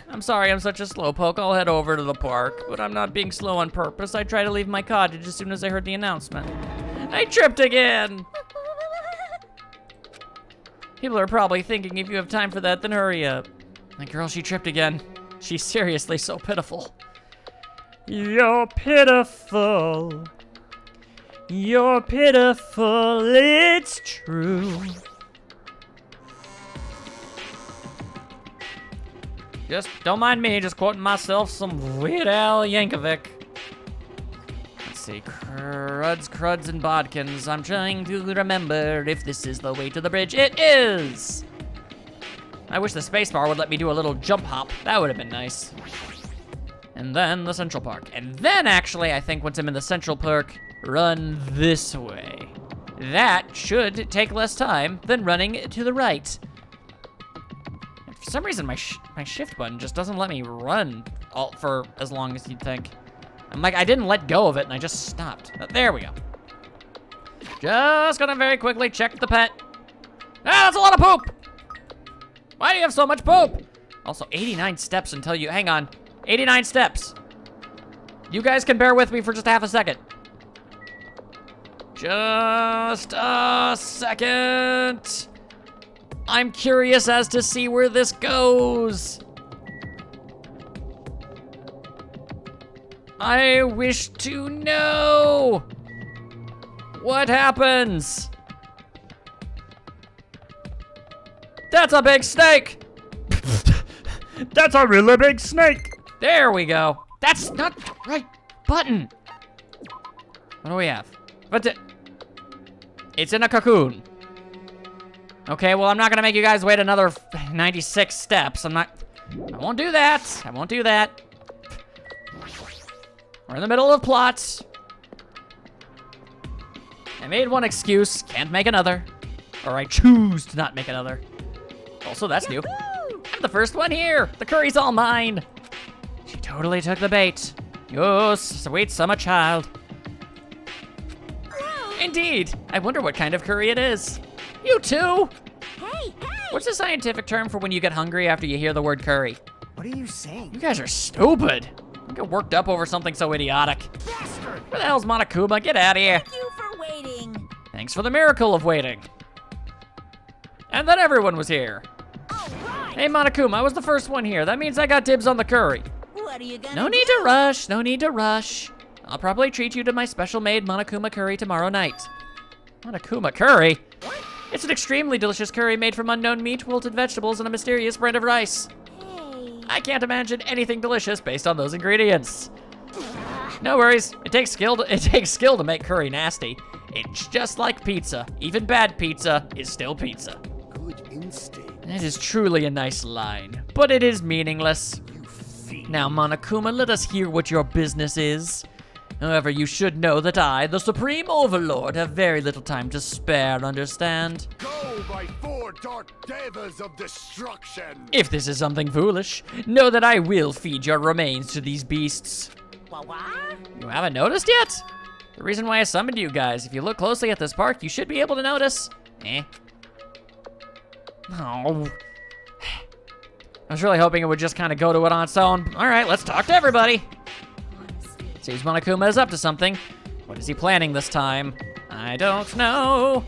I'm sorry, I'm such a slowpoke. I'll head over to the park, but I'm not being slow on purpose. I tried to leave my cottage as soon as I heard the announcement. I tripped again! People are probably thinking if you have time for that, then hurry up. My girl, she tripped again. She's seriously so pitiful. You're pitiful. You're pitiful, it's true. Just don't mind me, just quoting myself some Weird Al Yankovic. Let's see, cruds, and bodkins. I'm trying to remember if this is the way to the bridge. It is! I wish the spacebar would let me do a little jump hop. That would have been nice. And then the Central Park. And then, actually, I think once I'm in the Central Park, run this way. That should take less time than running to the right. For some reason, my shift button just doesn't let me run for as long as you'd think. I'm like, I didn't let go of it, and I just stopped. There we go. Just gonna very quickly check the pet. Ah, that's a lot of poop! Why do you have so much poop? Also, 89 steps until you, hang on. 89 steps. You guys can bear with me for just half a second. Just a second. I'm curious as to see where this goes. I wish to know. What happens? That's a big snake. That's a really big snake. There we go. That's not the right button. What do we have? What's it? It's in a cocoon. Okay, well, I'm not gonna make you guys wait another 96 steps. I won't do that. I won't do that. We're in the middle of plots. I made one excuse, can't make another. Or I choose to not make another. Also, that's new. I'm the first one here. The curry's all mine. She totally took the bait. Yes, sweet summer child. Indeed. I wonder what kind of curry it is. You too. Hey! What's the scientific term for when you get hungry after you hear the word curry? What are you saying? You guys are stupid. Don't get worked up over something so idiotic. Bastard! Where the hell's Monokuma? Get out of here. Thank you for waiting. Thanks for the miracle of waiting. And then everyone was here. All right. Hey, Monokuma, I was the first one here. That means I got dibs on the curry. What are you gonna No need to rush, no need to rush. I'll probably treat you to my special-made Monokuma curry tomorrow night. Monokuma curry? It's an extremely delicious curry made from unknown meat, wilted vegetables, and a mysterious brand of rice. Hey. I can't imagine anything delicious based on those ingredients. No worries, it takes skill to make curry nasty. It's just like pizza. Even bad pizza is still pizza. Good instinct. That is truly a nice line, but it is meaningless. Now, Monokuma, let us hear what your business is. However, you should know that I, the Supreme Overlord, have very little time to spare, understand? Go, my 4 dark Devas of destruction! If this is something foolish, know that I will feed your remains to these beasts. What? You haven't noticed yet? The reason why I summoned you guys, if you look closely at this park, you should be able to notice. Oh. I was really hoping it would just kind of go to it on its own. All right, let's talk to everybody. Seems Monokuma is up to something. What is he planning this time? I don't know.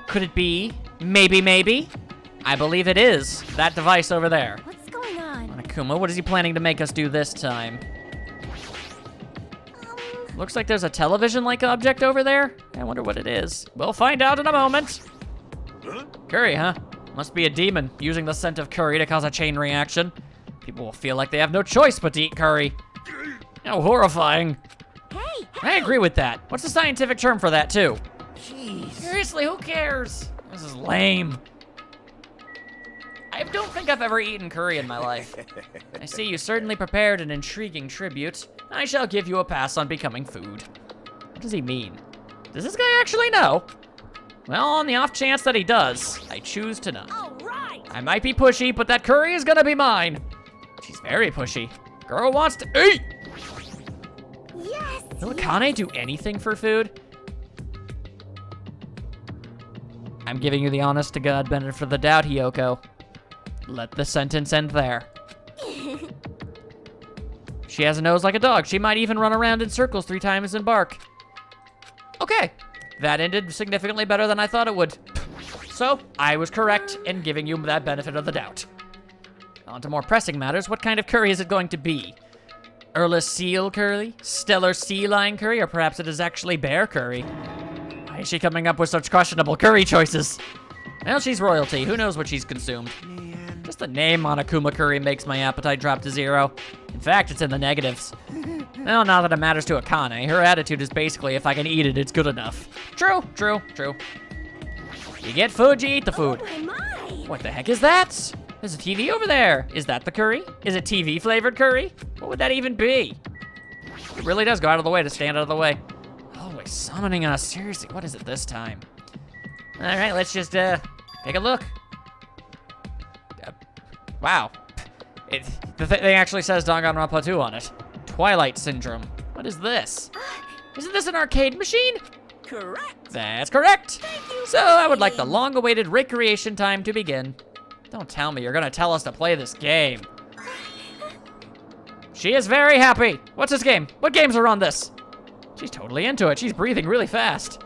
Could it be? Maybe. I believe it is. That device over there. What's going on? Monokuma, what is he planning to make us do this time? Looks like there's a television-like object over there. I wonder what it is. We'll find out in a moment. Curry, huh? Must be a demon using the scent of curry to cause a chain reaction. People will feel like they have no choice but to eat curry. How horrifying. Hey! I agree with that. What's the scientific term for that, too? Jeez. Seriously, who cares? This is lame. I don't think I've ever eaten curry in my life. I see you certainly prepared an intriguing tribute. I shall give you a pass on becoming food. What does he mean? Does this guy actually know? Well, on the off chance that he does, I choose to not. All right. I might be pushy, but that curry is gonna be mine. She's very pushy. Girl wants to eat. Yes. Will Akane do anything for food? I'm giving you the honest to God benefit of the doubt, Hiyoko. Let the sentence end there. She has a nose like a dog. She might even run around in circles 3 times and bark. Okay, that ended significantly better than I thought it would. So, I was correct in giving you that benefit of the doubt. On to more pressing matters, what kind of curry is it going to be? Erla seal curry? Stellar sea lion curry? Or perhaps it is actually bear curry? Why is she coming up with such questionable curry choices? Well, she's royalty. Who knows what she's consumed? Just the name Monokuma curry makes my appetite drop to 0. In fact, it's in the negatives. Well, not that it matters to Akane. Her attitude is basically, if I can eat it, it's good enough. True. You get food, you eat the food. Oh my. What the heck is that? There's a TV over there. Is that the curry? Is it TV flavored curry? What would that even be? It really does go out of the way to stand out of the way. Always summoning us. Seriously, what is it this time? All right, let's just take a look. Wow. The thing actually says Danganronpa 2 on it. Twilight Syndrome. What is this? Isn't this an arcade machine? Correct. That's correct. Thank you So I would like the long-awaited recreation time to begin. Don't tell me you're gonna tell us to play this game. She is very happy. What's this game? What games are on this? She's totally into it. She's breathing really fast.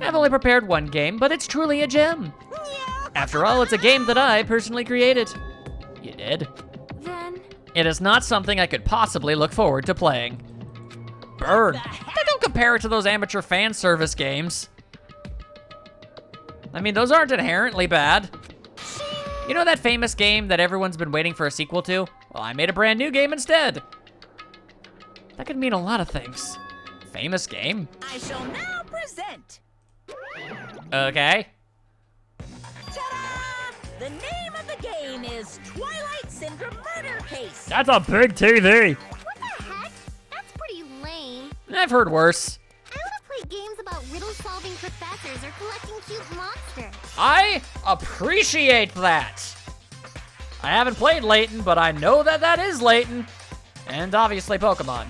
I've only prepared one game, but it's truly a gem. Yeah. After all, it's a game that I personally created. You did? Then. It is not something I could possibly look forward to playing. Burn. Don't compare it to those amateur fan service games. I mean, those aren't inherently bad. You know that famous game that everyone's been waiting for a sequel to? Well, I made a brand new game instead. That could mean a lot of things. Famous game? I shall now present. Okay. The name of the game is Twilight Syndrome Murder Case. That's a big TV. What the heck? That's pretty lame. I've heard worse. I want to play games about riddle-solving professors or collecting cute monsters. I appreciate that. I haven't played Layton, but I know that that is Layton. And obviously Pokemon.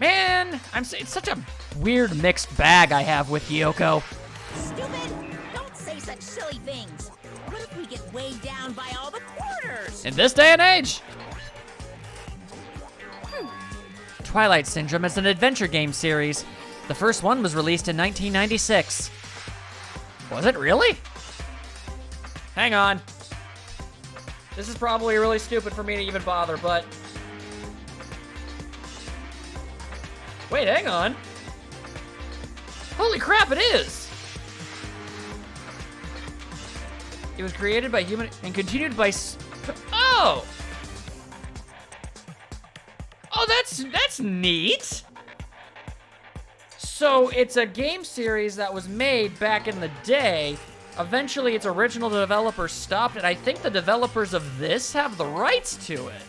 Man, it's such a weird mixed bag I have with Yoko. Stupid! Don't say such silly things. What if we get weighed down by all the quarters? In this day and age. Twilight Syndrome is an adventure game series. The first one was released in 1996. Was it really? Hang on. This is probably really stupid for me to even bother, but... Wait, hang on. Holy crap, it is! It was created by human and continued by... Oh! Oh, that's neat! So, it's a game series that was made back in the day. Eventually, its original developers stopped, and I think the developers of this have the rights to it.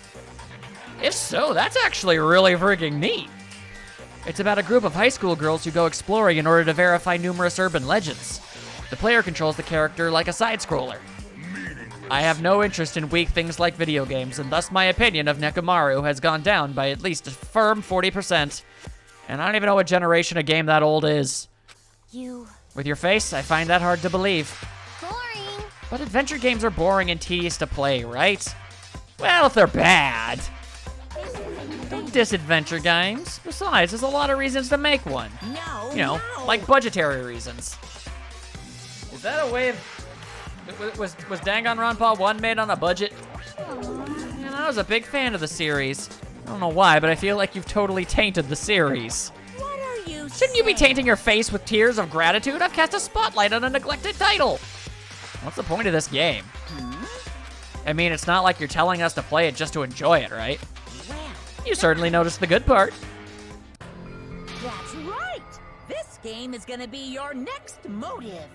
If so, that's actually really freaking neat. It's about a group of high school girls who go exploring in order to verify numerous urban legends. The player controls the character like a side-scroller. I have no interest in weak things like video games, and thus my opinion of Nekomaru has gone down by at least a firm 40%. And I don't even know what generation a game that old is. With your face, I find that hard to believe. Boring. But adventure games are boring and tedious to play, right? Well, if they're bad. Don't diss adventure games. Besides, there's a lot of reasons to make one. No, You know, no. like budgetary reasons. Is that a way of... Was Danganronpa 1 made on a budget? Man, I was a big fan of the series. I don't know why, but I feel like you've totally tainted the series. What are you Shouldn't you be saying? tainting your face with tears of gratitude? I've cast a spotlight on a neglected title. What's the point of this game? I mean, it's not like you're telling us to play it just to enjoy it, right? Well, You certainly noticed the good part. that's right. This game is gonna be your next motive.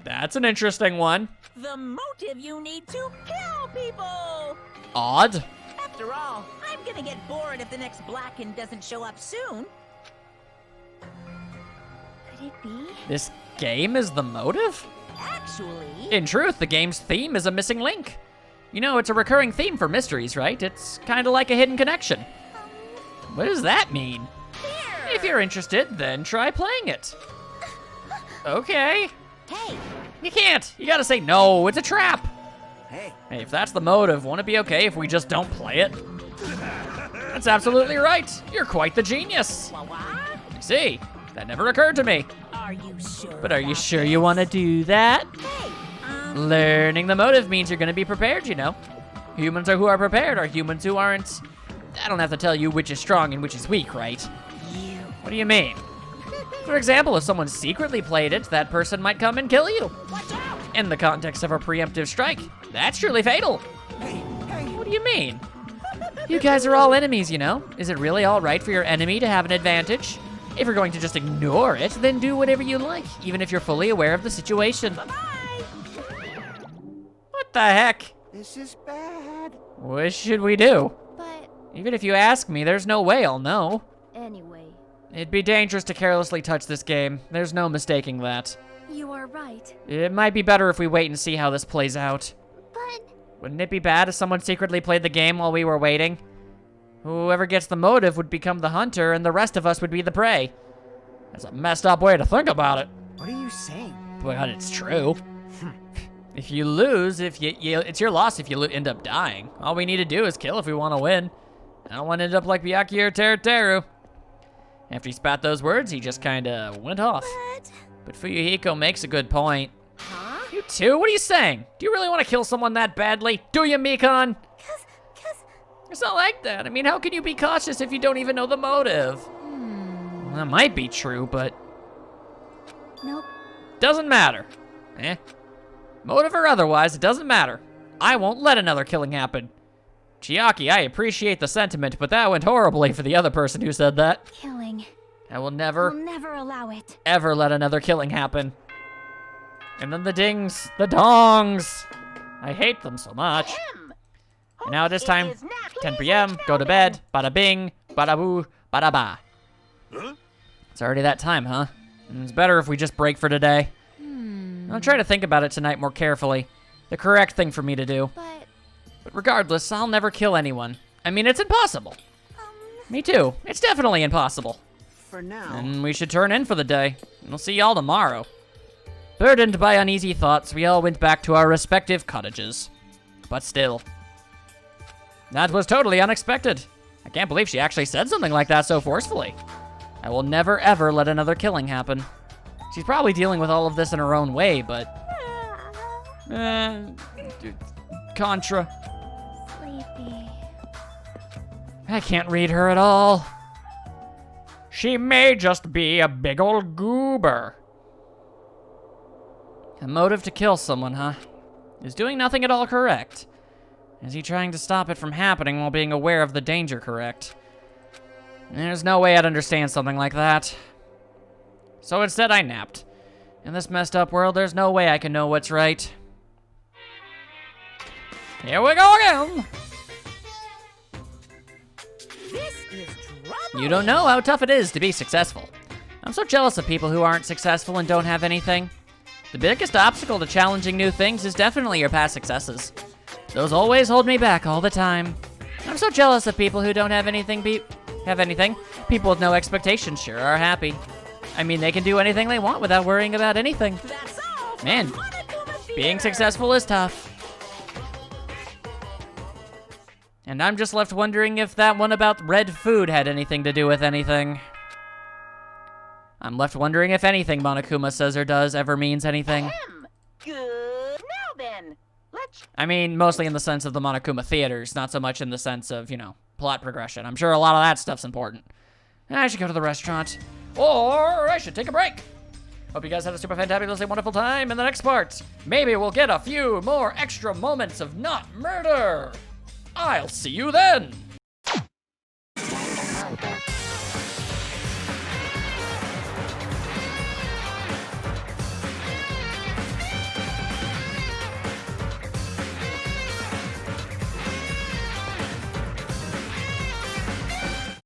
That's an interesting one. The motive you need to kill people. Odd. After all, I'm gonna get bored if the next Blacken doesn't show up soon. Could it be? This game is the motive? Actually, In truth, the game's theme is a missing link. You know, it's a recurring theme for mysteries, right? It's kind of like a hidden connection. What does that mean? here. If you're interested, then try playing it. Okay. Hey, You can't. You gotta say no, it's a trap. Hey, Hey, if that's the motive, won't it be okay if we just don't play it? That's absolutely right. You're quite the genius. what? See, that never occurred to me. Are you sure? But are you about sure this? you want to do that? Hey, Learning the motive means you're gonna be prepared, you know. Humans who are prepared are humans who aren't... I don't have to tell you which is strong and which is weak, right? What do you mean? For example, if someone secretly played it, that person might come and kill you. watch out! In the context of a preemptive strike, that's truly fatal. What do you mean? You guys are all enemies, you know. Is it really all right for your enemy to have an advantage? If you're going to just ignore it, then do whatever you like, even if you're fully aware of the situation. Bye. What the heck? this is bad. What should we do? But Even if you ask me, there's no way I'll know. anyway, It'd be dangerous to carelessly touch this game. There's no mistaking that. you are right. It might be better if we wait and see how this plays out. But Wouldn't it be bad if someone secretly played the game while we were waiting? Whoever gets the motive would become the hunter, and the rest of us would be the prey. That's a messed up way to think about it. What are you saying? But it's true. If you lose, it's your loss if you end up dying. All we need to do is kill if we want to win. I don't want to end up like Byakuya or Teruteru. After he spat those words, he just kind of went off. But Fuyuhiko makes a good point. huh? You too? What are you saying? Do you really want to kill someone that badly? Do you, Mikon? Cause It's not like that. I mean, how can you be cautious if you don't even know the motive? Well, that might be true, but nope. doesn't matter. Motive or otherwise, it doesn't matter. I won't let another killing happen. Chiaki, I appreciate the sentiment, but that went horribly for the other person who said that. Killing. I will We'll never, never allow it. ever let another killing happen. And then the dings, the dongs. I hate them so much. Him. And now it is time, It is now. 10 Please p.m., reach go to down bed, bada bing, bada boo, bada ba. It's already that time, huh? It's better if we just break for today. I'll try to think about it tonight more carefully. The correct thing for me to do. But regardless, I'll never kill anyone. I mean, it's impossible. Me too. It's definitely impossible. For now. And we should turn in for the day. We'll see y'all tomorrow. Burdened by uneasy thoughts, we all went back to our respective cottages. But still. That was totally unexpected. I can't believe she actually said something like that so forcefully. I will never ever let another killing happen. She's probably dealing with all of this in her own way, but... Contra. Sleepy. I can't read her at all. She may just be a big old goober. A motive to kill someone, huh? Is doing nothing at all correct? Is he trying to stop it from happening while being aware of the danger correct? There's no way I'd understand something like that. So instead I napped. In this messed up world, there's no way I can know what's right. Here we go again! This is trouble. You don't know how tough it is to be successful. I'm so jealous of people who aren't successful and don't have anything. The biggest obstacle to challenging new things is definitely your past successes. Those always hold me back all the time. I'm so jealous of people who don't have anything. People with no expectations sure are happy. I mean, they can do anything they want without worrying about anything. That's all. from Man, Monokuma being Theater. successful is tough. And I'm just left wondering if that one about red food had anything to do with anything. I'm left wondering if anything Monokuma says or does ever means anything. Him. Good. Now then, let's. I mean, mostly in the sense of the Monokuma theaters, not so much in the sense of, plot progression. I'm sure a lot of that stuff's important. I should go to the restaurant. Or I should take a break. Hope you guys had a super fantabulously wonderful time in the next part. Maybe we'll get a few more extra moments of not murder. I'll see you then.